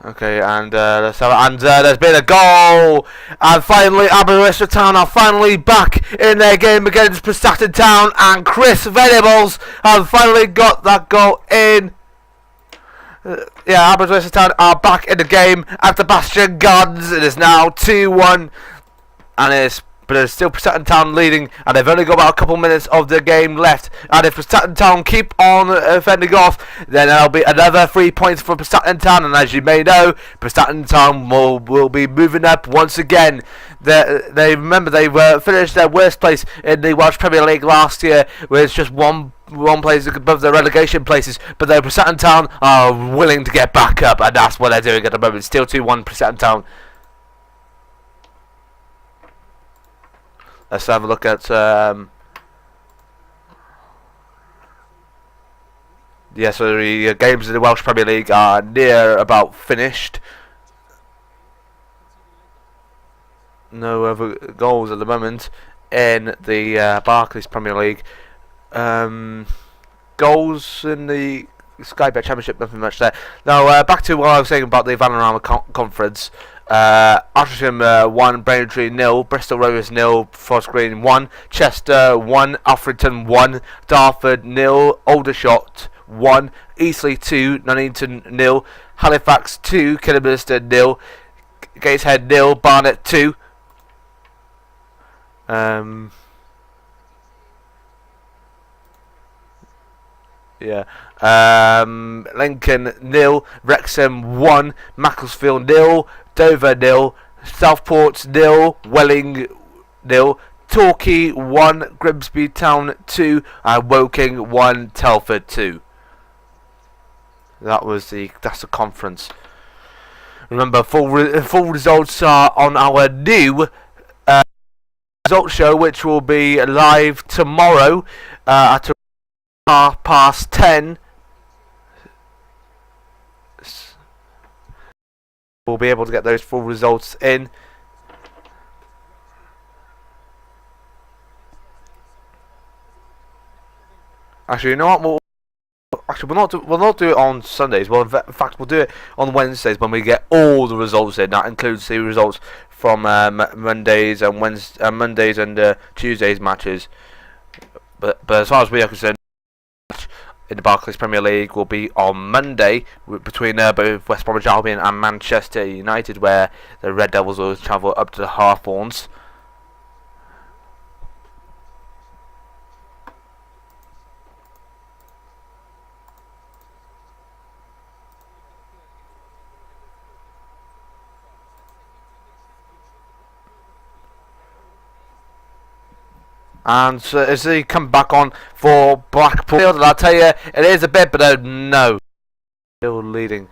Okay, and there's been a goal, and finally Aberystwyth Town are finally back in their game against Prestatyn Town, and Chris Venables have finally got that goal in. Yeah, Aberystwyth Town are back in the game at the Bastion Gardens. It is now 2-1, and but it's still Prestatyn Town leading, and they've only got about a couple minutes of the game left. And if Prestatyn Town keep on fending off, then there'll be another 3 points for Prestatyn Town. And as you may know, Prestatyn Town will be moving up once again. They finished their worst place in the Welsh Premier League last year, where it's just one place above the relegation places. But the Prestatyn Town are willing to get back up, and that's what they're doing at the moment. Still 2-1 Prestatyn Town. Let's have a look at so the games in the Welsh Premier League are near about finished. No other goals at the moment in the Barclays Premier League. Goals in the Sky Bet Championship, nothing much there. Now back to what I was saying about the Vanarama Conference. Altrincham 1, Braintree 0, Bristol Rovers 0, Forest Green 1, Chester 1, Alfredton 1, Dartford 0, Aldershot 1, Eastleigh 2, Nuneaton 0, Halifax 2, Kidderminster 0, Gateshead 0, Barnet 2. Yeah. Lincoln 0, Wrexham 1, Macclesfield 0, Dover 0, Southport 0, Welling 0, Torquay 1, Grimsby Town 2, and Woking 1, Telford 2. That's the conference. Remember, full results are on our new results show, which will be live tomorrow at 10:30. We'll be able to get those full results in. Actually, you know what? We'll not do it on Sundays. Well, in fact, we'll do it on Wednesdays when we get all the results in. That includes the results from Mondays and Tuesdays matches. But as far as we are concerned, in the Barclays Premier League will be on Monday between both West Bromwich Albion and Manchester United, where the Red Devils will travel up to the Hawthorns. And as he come back on for Blackpool, and I'll tell you, it is a bit, but no. Still leading.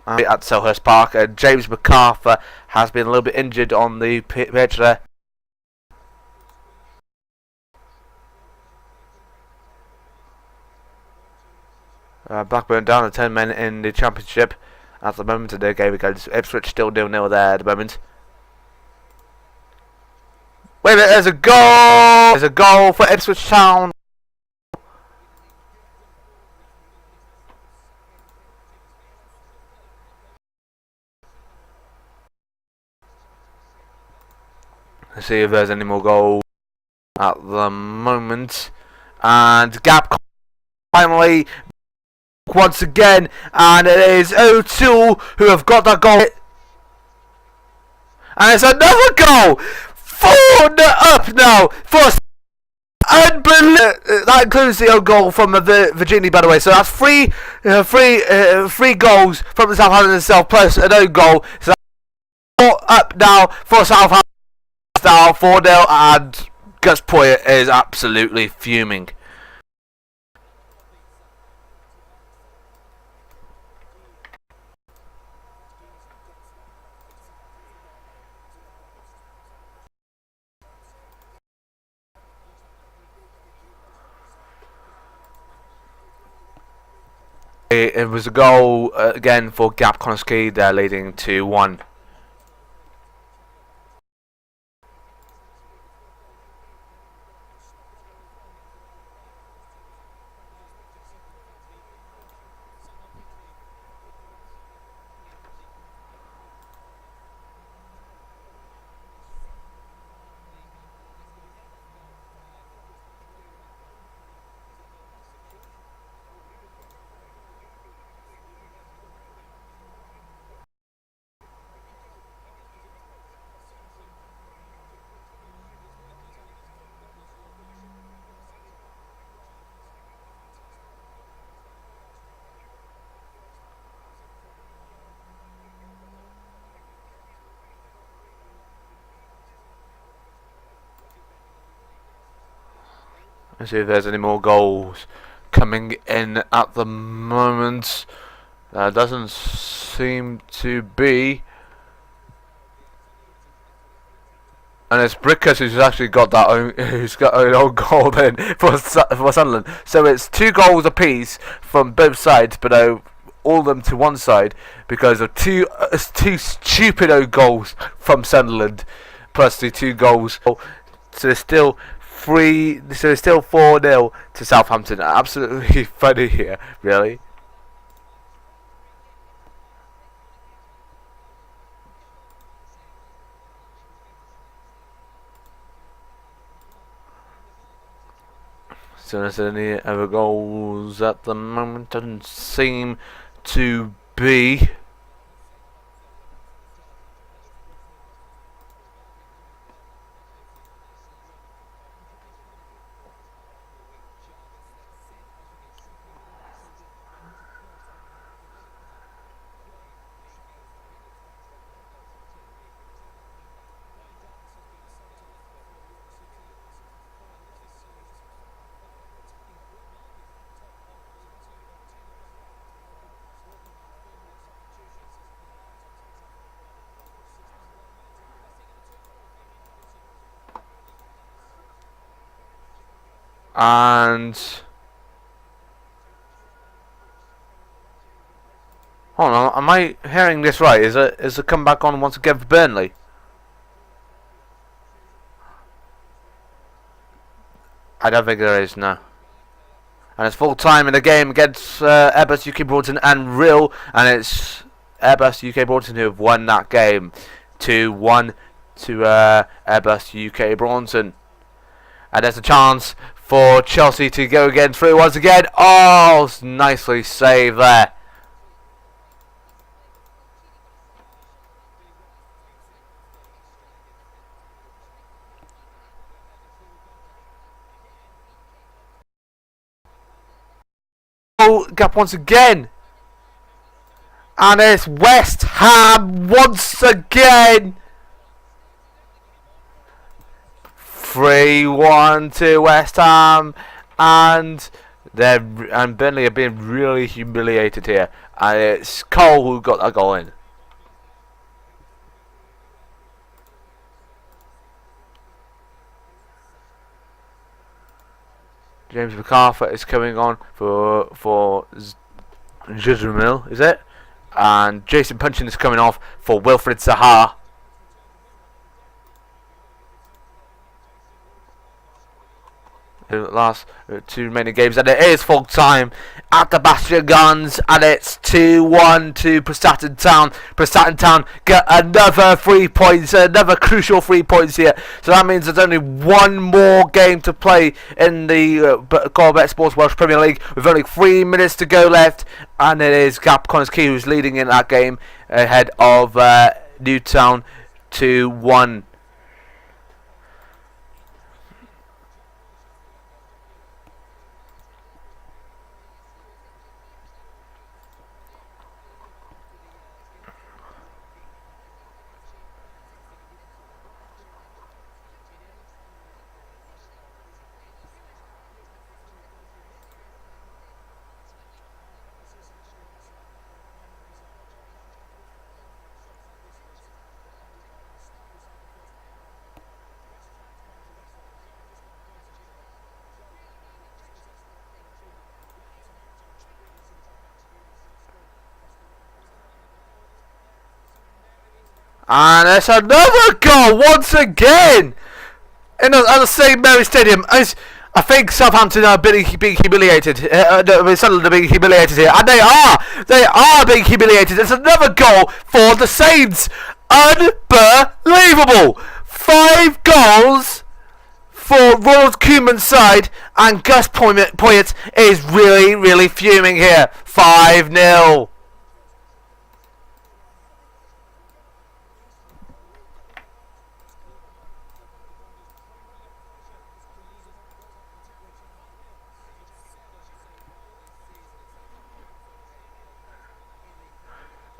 At Selhurst Park, James MacArthur has been a little bit injured on the pitch there. Blackburn down to 10 men in the Championship at the moment, and their game against Ipswich still 0-0 there at the moment. Wait a minute, there's a goal! There's a goal for Ipswich Town. Let's see if there's any more goals at the moment. And gap finally once again, and it is O'Toole who have got that goal. And it's another goal! 4 up now for unbelievable. That includes the own goal from Virginia, by the way. So that's three goals from the Southampton itself, plus an own goal. So that's 4 up now for Southampton. Now 4-0, and Gus Poyet is absolutely fuming. It was a goal again for Gap Konoski. They're leading 2-1. Let's see if there's any more goals coming in at the moment. Doesn't seem to be. And it's Brickers who's actually got that an own goal then for Sunderland. So it's 2 goals apiece from both sides, but all of them to one side because of two stupid own goals from Sunderland, plus the 2 goals. So it's still 4-0 to Southampton. Absolutely funny here, really. So there's any other goals at the moment? Doesn't seem to be. And hold on, am I hearing this right? Is a comeback on once again for Burnley? I don't think there is, no. And it's full time in the game against Airbus UK Broadton and Real, and it's Airbus UK Broadton who have won that game 2-1 to Airbus UK Broadton. And there's a chance for Chelsea to go again through once again. Oh, nicely saved there. Oh, gap once again. And it's West Ham once again. 3-1 to West Ham, and Burnley are being really humiliated here, and it's Cole who got that goal in. James MacArthur is coming on for Jezreel, is it? And Jason Punchin is coming off for Wilfred Zaha. The last two remaining games, and it is full time at the Bastion Guns, and it's 2-1 to Prestatyn Town. Prestatyn Town get another 3 points, another crucial 3 points here. So that means there's only one more game to play in the Scoreboards Sports Welsh Premier League, with only 3 minutes to go left, and it is Gap Connors Key who's leading in that game ahead of Newtown 2-1. And it's another goal once again at the same Mary Stadium. I think Southampton are being humiliated. Sunderland are being humiliated here, and they are being humiliated. It's another goal for the Saints. Unbelievable! 5 goals for Ronald Koeman's side, and Gus Poyet is really fuming here. 5-0.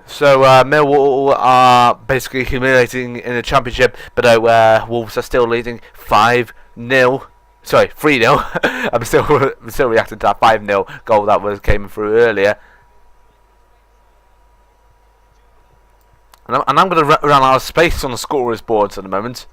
So Millwall are basically humiliating in the Championship, but Wolves are still leading 5-0. Sorry, 3-0. I'm still reacting to that 5-0 goal that came through earlier. And I'm going to run out of space on the scorers boards at the moment.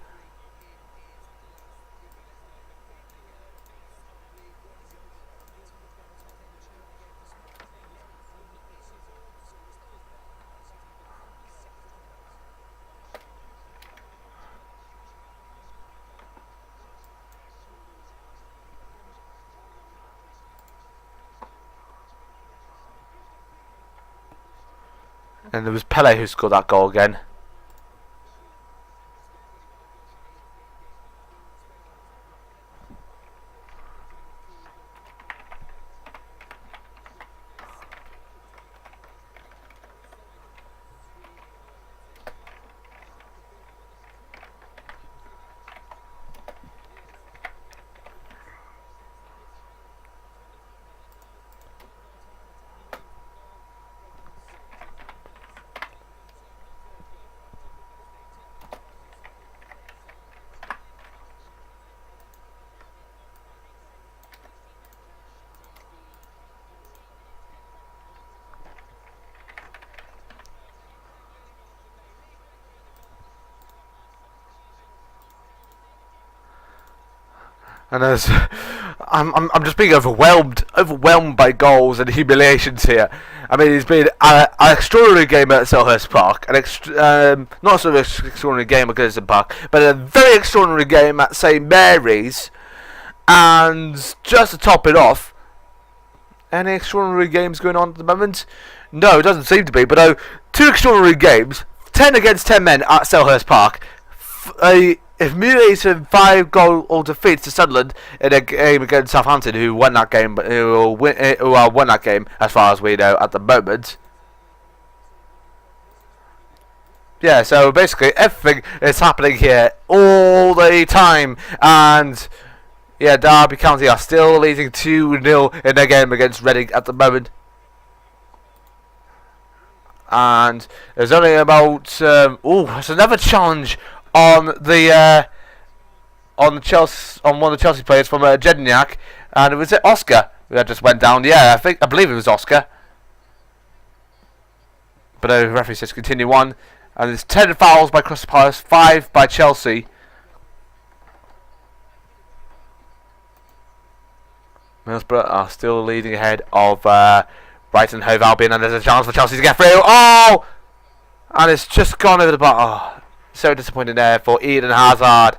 And there was Pele who scored that goal again. And as I'm just being overwhelmed by goals and humiliations here. I mean, it's been an extraordinary game at Selhurst Park, not sort of an extraordinary game at Goodison Park, but a very extraordinary game at St Mary's. And just to top it off, any extraordinary games going on at the moment? No, it doesn't seem to be. But oh, 2 extraordinary games, 10 against 10 men at Selhurst Park. A humiliating 5-goal defeat to Sunderland in a game against Southampton, who won that game, who won that game as far as we know at the moment. Yeah, so basically everything is happening here all the time, and yeah, Derby County are still leading 2-0 in their game against Reading at the moment. And there's only about there's another challenge on the Chelsea, on one of the Chelsea players from Jedniak, and it was Oscar that just went down. Yeah, I believe it was Oscar. But the referee says continue on, and there's 10 fouls by Crystal Palace, 5 by Chelsea. Middlesbrough are still leading ahead of Brighton Hove Albion, and there's a chance for Chelsea to get through. Oh! And it's just gone over the bar. Oh, so disappointing there for Eden Hazard.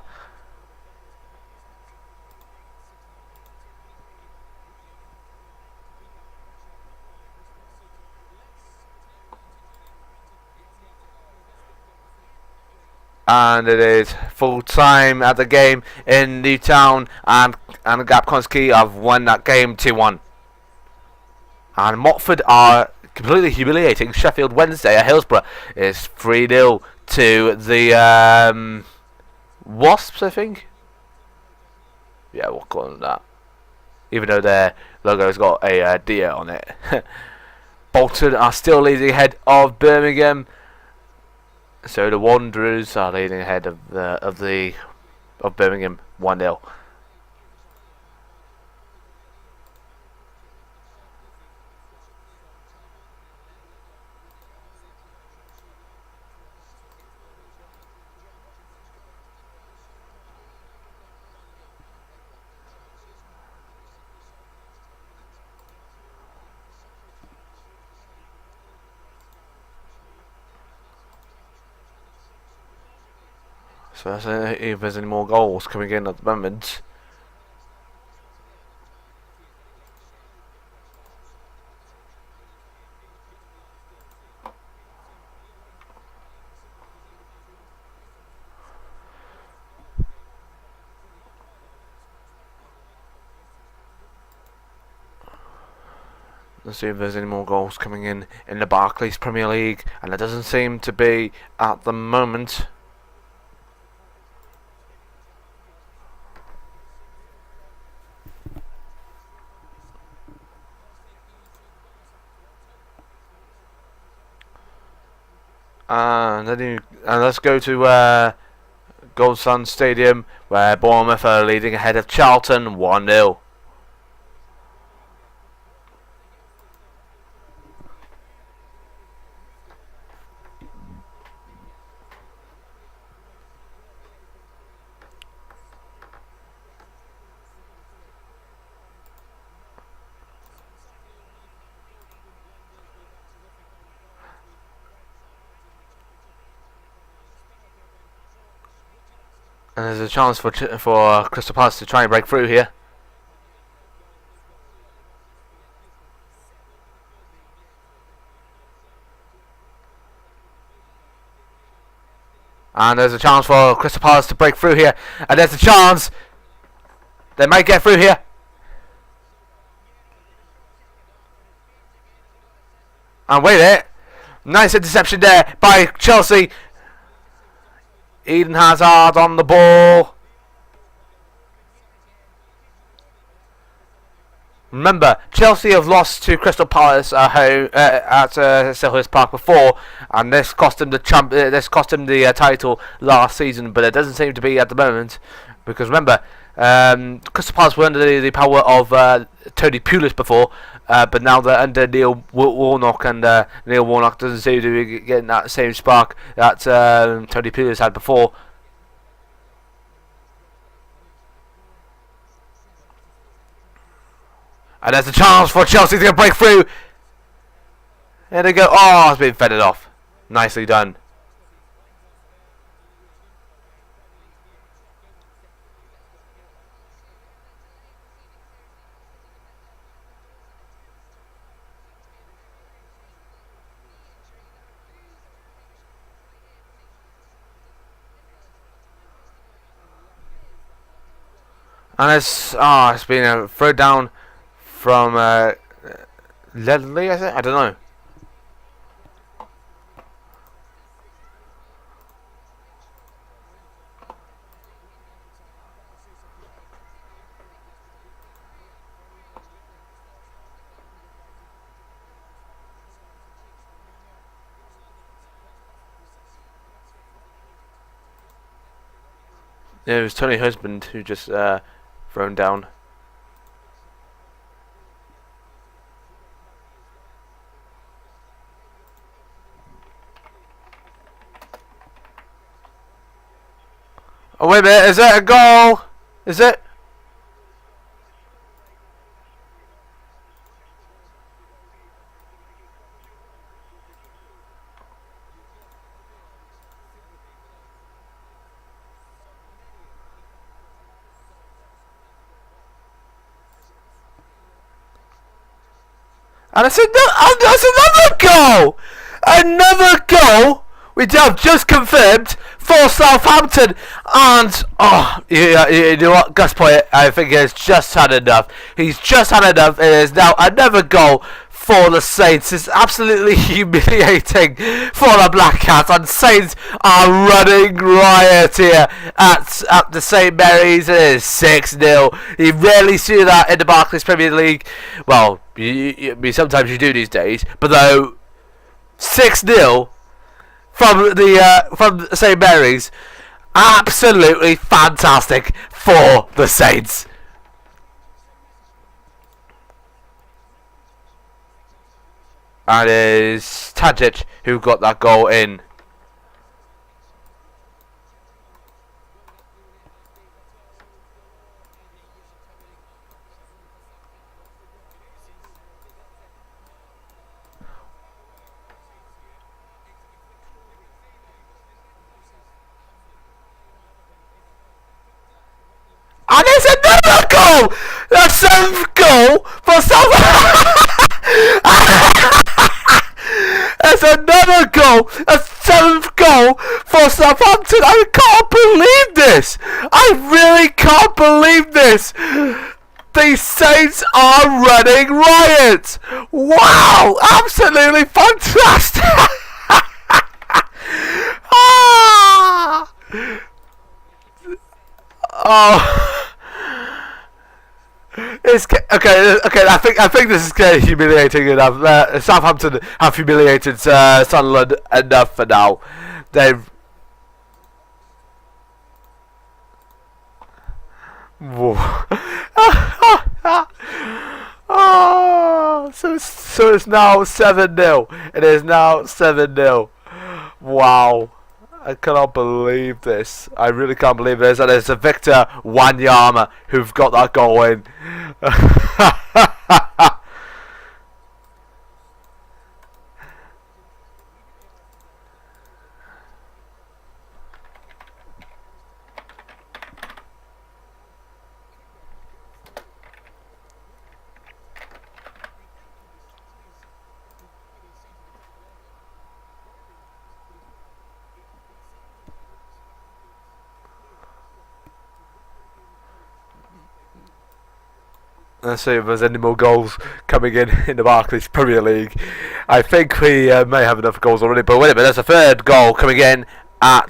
And it is full time at the game in Newtown, and Gap Konski have won that game 2-1. And Watford are completely humiliating Sheffield Wednesday at Hillsborough. It's 3-0 to the Wasps, I think. Yeah, we'll call them that. Even though their logo's got a deer on it. Bolton are still leading ahead of Birmingham. So the Wanderers are leading ahead of Birmingham 1-0. So let's see if there's any more goals coming in at the moment. Let's see if there's any more goals coming in the Barclays Premier League, and there doesn't seem to be at the moment. And let's go to Goldson Stadium, where Bournemouth are leading ahead of Charlton 1-0. And there's a chance for Crystal Palace to try and break through here. And there's a chance for Crystal Palace to break through here. And there's a chance. They might get through here. And wait there. Nice interception there by Chelsea. Eden Hazard on the ball. Remember, Chelsea have lost to Crystal Palace at home at Selhurst Park before, and this cost them the title last season. But it doesn't seem to be at the moment, because remember, Crystal Palace were under the power of Tony Pulis before, but now they're under Neil Warnock, and Neil Warnock doesn't seem to be getting that same spark that Tony Pulis had before. And there's a chance for Chelsea to break through. There they go. Oh, it's been fended off. Nicely done. And it's been a throw down from Ledley, I think. I don't know. Yeah, it was Tony Husband who just thrown down. Oh, wait a minute, is that a goal? Is it? And it's another goal! Another goal! We have just confirmed for Southampton. And, you know what, Gus Poyet, I think he has just had enough. He's just had enough. It is now another goal for the Saints. It's absolutely humiliating for the Black Cats. And Saints are running riot here at the St Mary's. It is 6-0. You rarely see that in the Barclays Premier League. Well, sometimes you do these days. But though, 6-0 from St Mary's, absolutely fantastic for the Saints. And it is Tadic who got that goal in. And there's another goal! The 7th goal for Southampton! There's another goal! A 7th goal for Southampton! I can't believe this! I really can't believe this! The Saints are running riot! Wow! Absolutely fantastic! Ah! Oh. It's okay. I think this is getting humiliating enough. Southampton have humiliated Sunderland enough for now. They've. Oh, so it's now 7-0. It is now 7-0. Wow. I cannot believe this. I really can't believe this. And it's a Victor Wanyama who've got that goal in. Let's see if there's any more goals coming in the Barclays Premier League. I think we may have enough goals already, but wait a minute, there's a third goal coming in at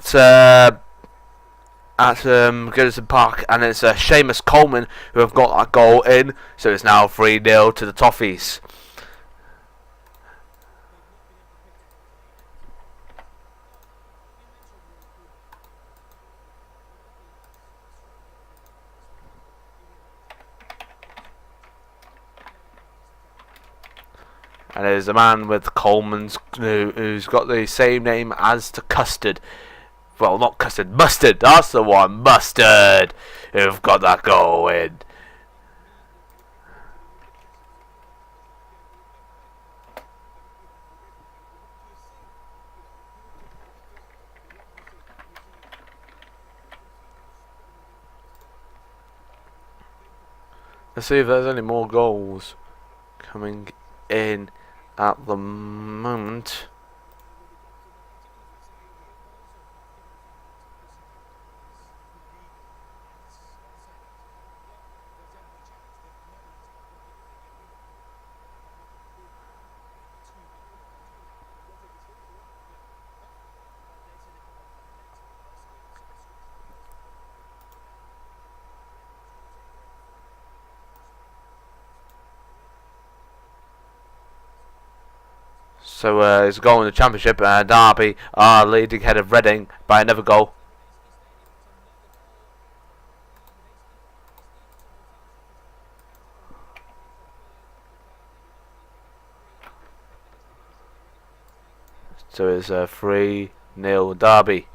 Goodison Park, and it's Seamus Coleman who have got that goal in, so it's now 3-0 to the Toffees. And there's a man with Coleman's who's got the same name as the Custard. Well, not Custard, Mustard. That's the one, Mustard, who've got that goal in. Let's see if there's any more goals coming in at the moment. So it's a goal in the Championship, and Derby are leading ahead of Reading by another goal. So it's a 3-0 Derby.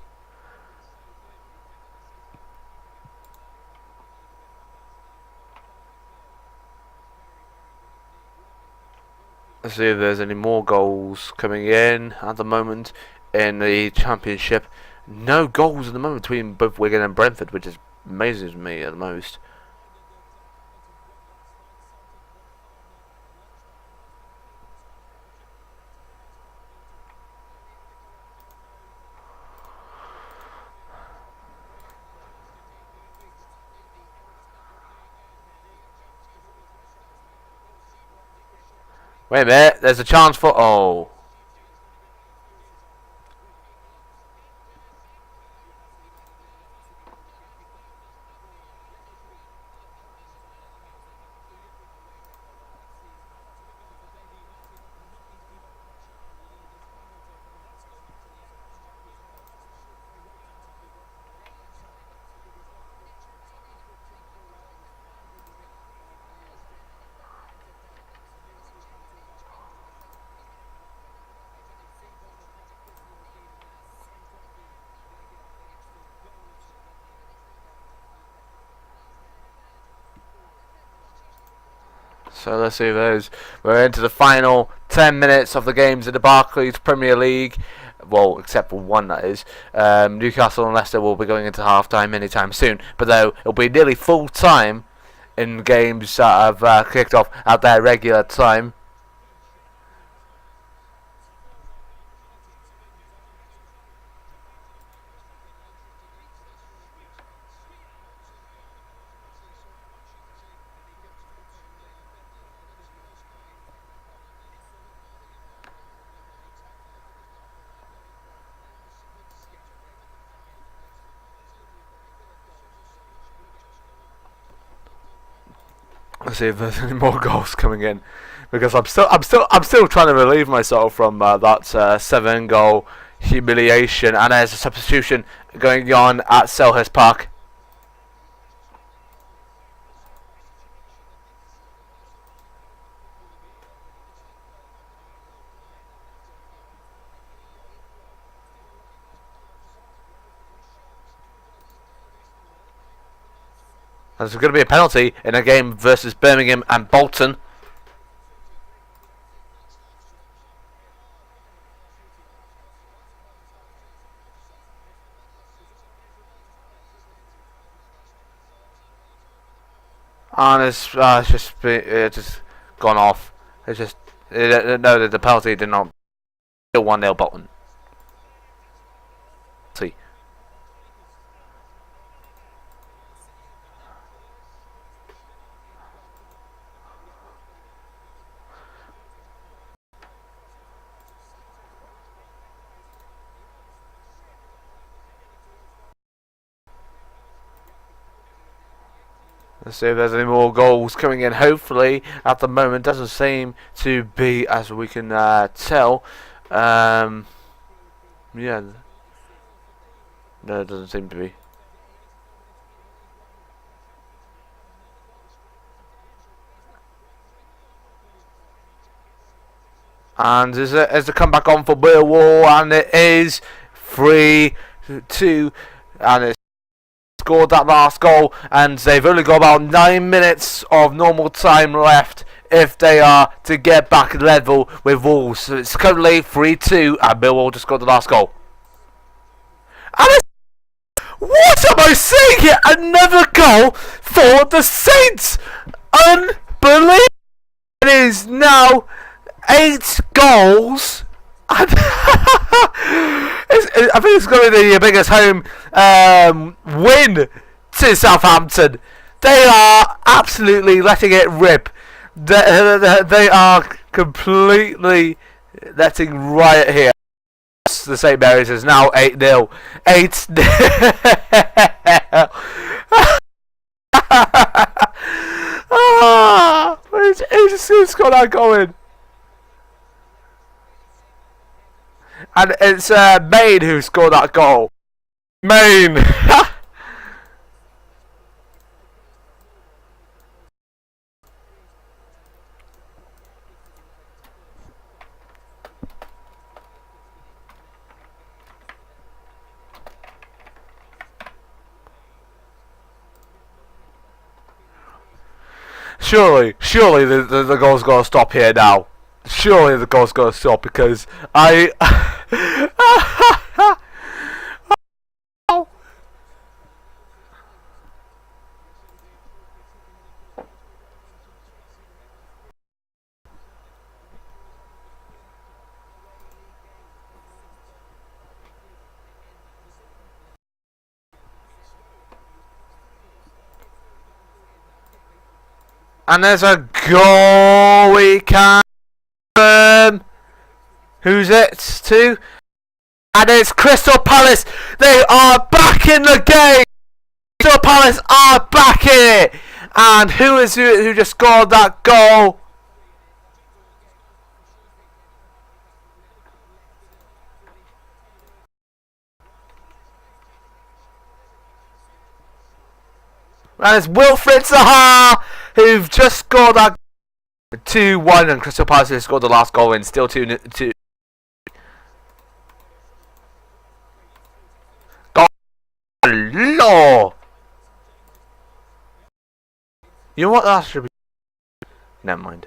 Let's see if there's any more goals coming in at the moment in the Championship. No goals at the moment between both Wigan and Brentford, which is amazes me at the most. Wait a minute, there's a chance for... Oh. So let's see those. We're into the final 10 minutes of the games in the Barclays Premier League. Well, except for one, that is. Newcastle and Leicester will be going into half-time anytime soon. But though, it'll be nearly full-time in games that have kicked off at their regular time. Let's see if there's any more goals coming in, because I'm still trying to relieve myself from that 7-goal humiliation. And there's a substitution going on at Selhurst Park. There's going to be a penalty in a game versus Birmingham and Bolton. And it's just gone off. It's just no, the penalty did not. Still 1-0 Bolton. See. Let's see if there's any more goals coming in. Hopefully, at the moment, doesn't seem to be, as we can tell. Yeah, no, it doesn't seem to be. And is the comeback on for Millwall, and it is 3-2, and it's scored that last goal, and they've only got about 9 minutes of normal time left if they are to get back level with Wolves. So it's currently 3-2, and Millwall just got the last goal. And what am I saying here? Another goal for the Saints! Unbelievable! It is now 8 goals. And I think it's going to be the biggest home win to Southampton. They are absolutely letting it rip. They are completely letting riot here. The St. Mary's is now 8-0. 8-0. Who's got that going? And it's Maine who scored that goal. Maine. Surely the goal's got to stop here now. Surely the goal's got to stop because I... And there's a goal we can... Who's it to? And it's Crystal Palace. They are back in the game. Crystal Palace are back in it. And who is it who just scored that goal? And it's Wilfred Zaha who've just scored that 2-1, and Crystal Palace has scored the last goal in, still 2-2. Law. You know what? That should be. Never mind.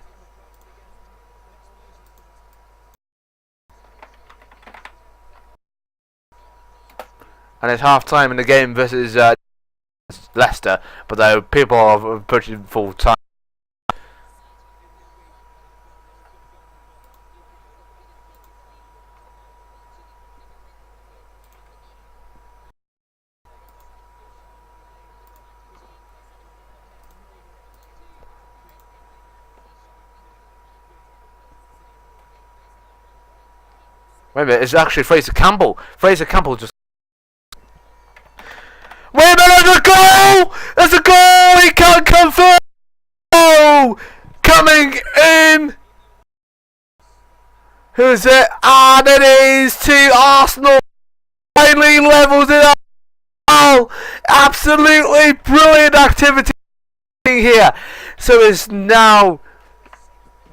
And it's half time in the game versus Leicester, but though people are approaching full time. Wait a minute, it's actually Fraser Campbell. Fraser Campbell just... Wait a minute, there's a goal! There's a goal! He can't come through! Oh! Coming in! Who's it? And it is to Arsenal! Finally levels it up! Oh! Absolutely brilliant activity here! So it's now...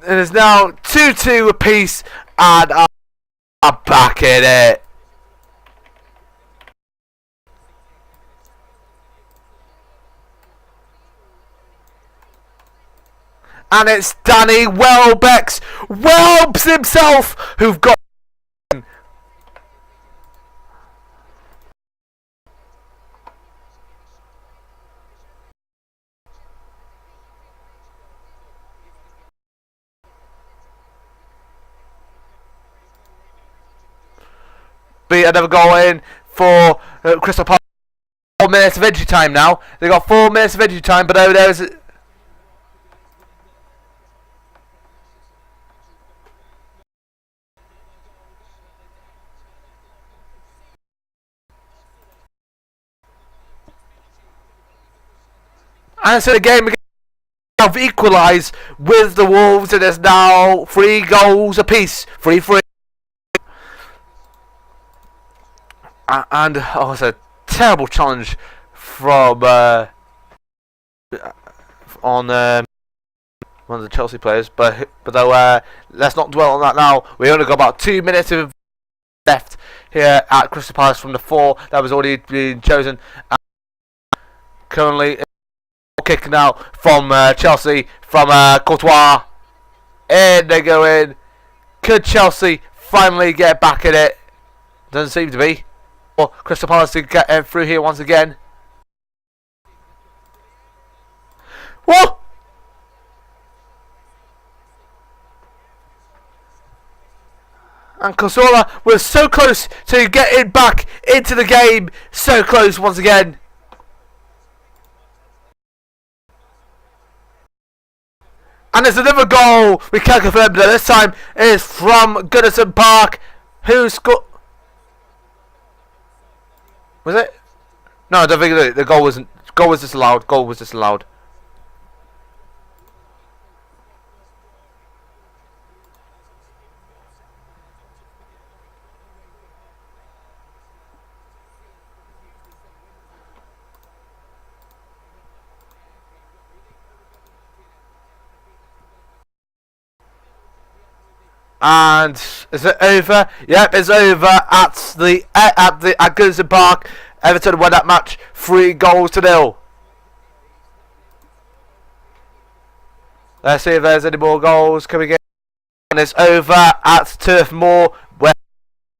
It is now 2-2 apiece, and I'm back in it. And it's Danny Welbeck's Welbs himself who've got. Be another goal in for Crystal Palace. 4 minutes of injury time now. They got 4 minutes of injury time, but over there's. And so the game have equalised with the Wolves, and there's now 3 goals apiece. 3-3. And oh, it's a terrible challenge from on one of the Chelsea players, but though let's not dwell on that now. We only got about 2 minutes of left here at Crystal Palace from the 4 that was already been chosen. Currently, kick now from Chelsea from Courtois. In they go in. Could Chelsea finally get back in it? Doesn't seem to be. Crystal Palace to get through here once again. Whoa! And Kosola was so close to getting back into the game. So close once again. And there's another goal. We can confirm that this time is from Goodison Park. Who scored? Was it? No, I don't think the goal wasn't. Goal was disallowed. Goal was disallowed. And is it over? Yep, it's over at Goodison Park. Everton won that match 3-0. Let's see if there's any more goals coming in. And it's over at Turf Moor, where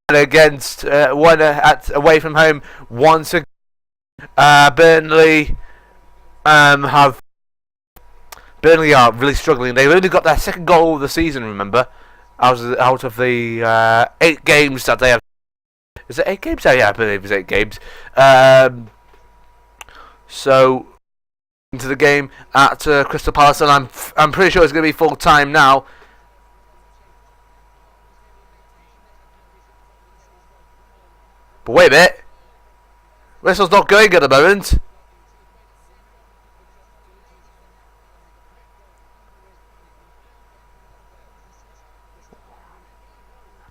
against away from home once again. Burnley are really struggling. They've only got their second goal of the season, remember, out of the 8 games that they have. Is it 8 games? Oh, yeah, I believe it's 8 games. So into the game at Crystal Palace, and I'm pretty sure it's going to be full time now. But wait a minute, whistle's not going at the moment.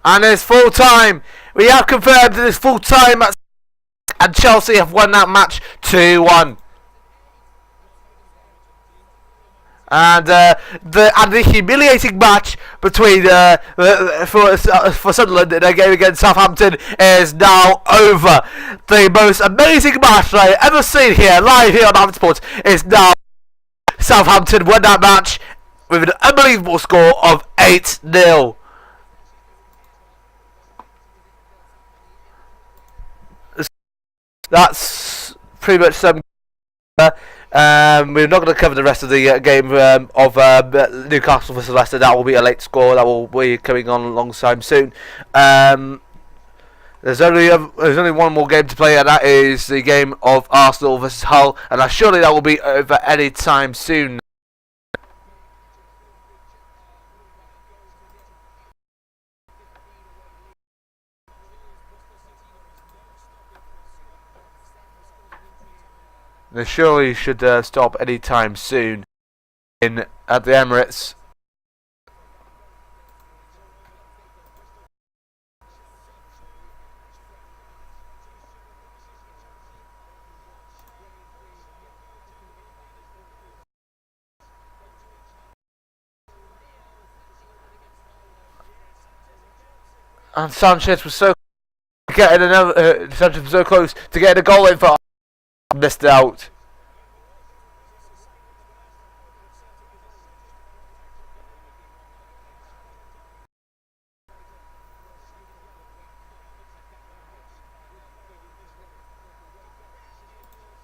And it's full time. We have confirmed that it's full time, and Chelsea have won that match 2-1. And the humiliating match between for Sunderland in a game against Southampton is now over. The most amazing match I've ever seen here live here on Avid Sports is now. Southampton won that match with an unbelievable score of 8-0. That's pretty much some. We're not going to cover the rest of the game of Newcastle versus Leicester. That will be a late score. That will be coming on alongside soon. There's only one more game to play, and that is the game of Arsenal versus Hull. And surely that will be over any time soon. They surely should stop any time soon at the Emirates. And Sanchez was so Sanchez was so close to getting a goal in for. Missed out.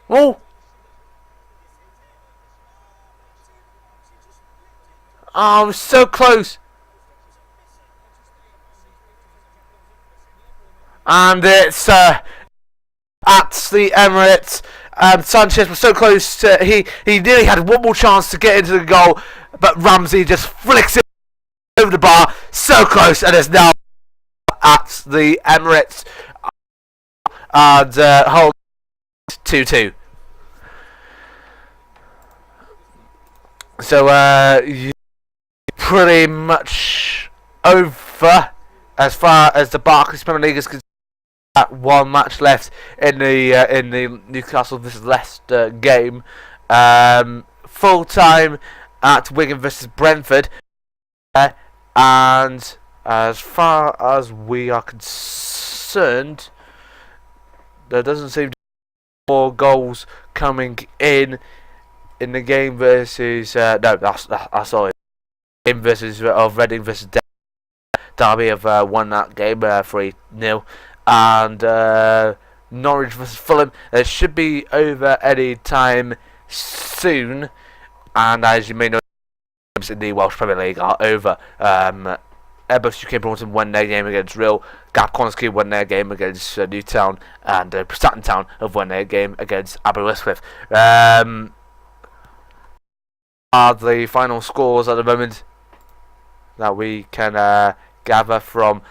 Oh! Oh, so close. And it's at the Emirates. Sanchez was so close to, he nearly had one more chance to get into the goal, but Ramsey just flicks it over the bar. So close, and it's now at the Emirates. And Hull 2-2. So pretty much over as far as the Barclays Premier League is concerned. One match left in the Newcastle versus Leicester game. Full time at Wigan versus Brentford, and as far as we are concerned, there doesn't seem to be more goals coming in the game versus no, that's sorry, game versus of Reading versus Derby have won that game 3-0. And Norwich vs Fulham, it should be over any time soon. And as you may know, games in the Welsh Premier League are over. Airbus UK Broughton won their game against Real. Gap Cornersky won their game against Newtown, and Preston Town have won their game against Aberystwyth. Are the final scores at the moment that we can gather from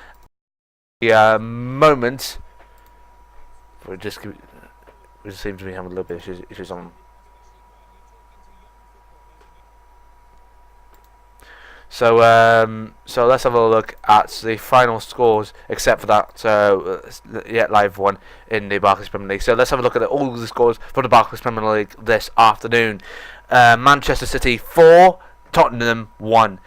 the moment. We just seem to be having a little bit of issues on. So let's have a look at the final scores, except for that live one in the Barclays Premier League. So let's have a look at all the scores for the Barclays Premier League this afternoon. Manchester City 4, Tottenham 1,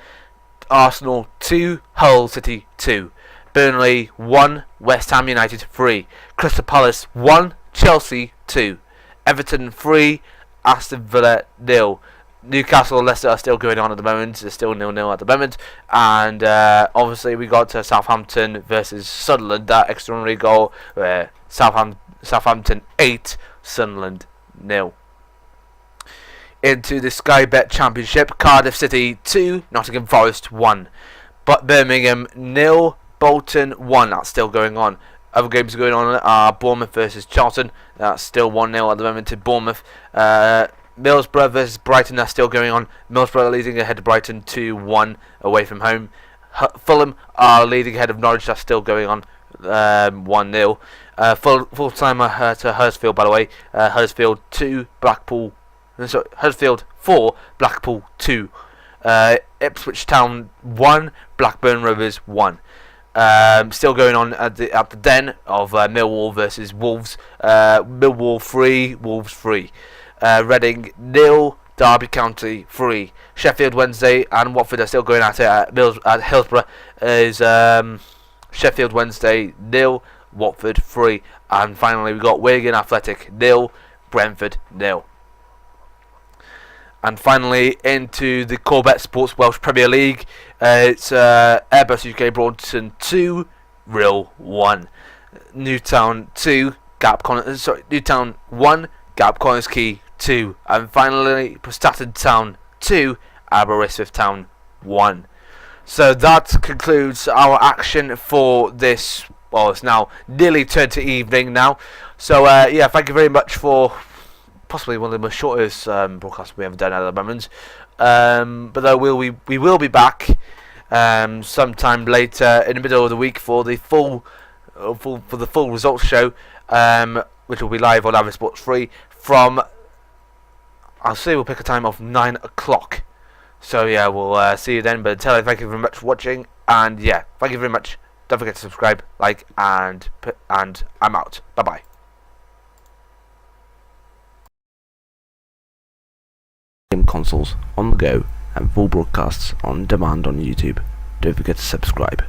Arsenal 2, Hull City 2, Burnley 1, West Ham United 3, Crystal Palace 1, Chelsea 2, Everton 3, Aston Villa 0. Newcastle and Leicester are still going on at the moment. They're still 0-0 at the moment. And obviously we got to Southampton versus Sunderland. That extraordinary goal where Southampton 8, Sunderland 0. Into the Sky Bet Championship, Cardiff City 2, Nottingham Forest 1. But Birmingham 0, Bolton 1. That's still going on. Other games going on are Bournemouth versus Charlton. That's still 1-0 at the moment to Bournemouth. Middlesbrough versus Brighton, that's still going on. Middlesbrough leading ahead of Brighton 2-1 away from home. Fulham are leading ahead of Norwich, that's still going on 1-0. Full time to Huddersfield, by the way. Huddersfield 2, Huddersfield 4, Blackpool 2. Ipswich Town 1, Blackburn Rovers 1. Still going on at the den of Millwall versus Wolves. Millwall 3, Wolves 3. Reading 0, Derby County 3. Sheffield Wednesday and Watford are still going at it at Hillsborough. Is Sheffield Wednesday 0, Watford 3. And finally we got Wigan Athletic 0, Brentford 0. And finally into the Corbett Sports Welsh Premier League, it's Airbus UK Broughton 2, Real 1. Newtown 2, Newtown 1, Gap Cornersky 2, and finally Preston Town 2, Aberystwyth Town 1. So that concludes our action for this. Well, it's now nearly turned to evening now. So yeah, thank you very much for possibly one of the most shortest broadcasts we ever done at the moment. But though we will be back sometime later in the middle of the week for the full results show, which will be live on Avid Sports 3 from, I'll say we'll pick a time of 9 o'clock. So yeah, we'll see you then. But until then, thank you very much for watching, and yeah, thank you very much. Don't forget to subscribe, like, and I'm out. Bye bye. Consoles on the go and full broadcasts on demand on YouTube. Don't forget to subscribe.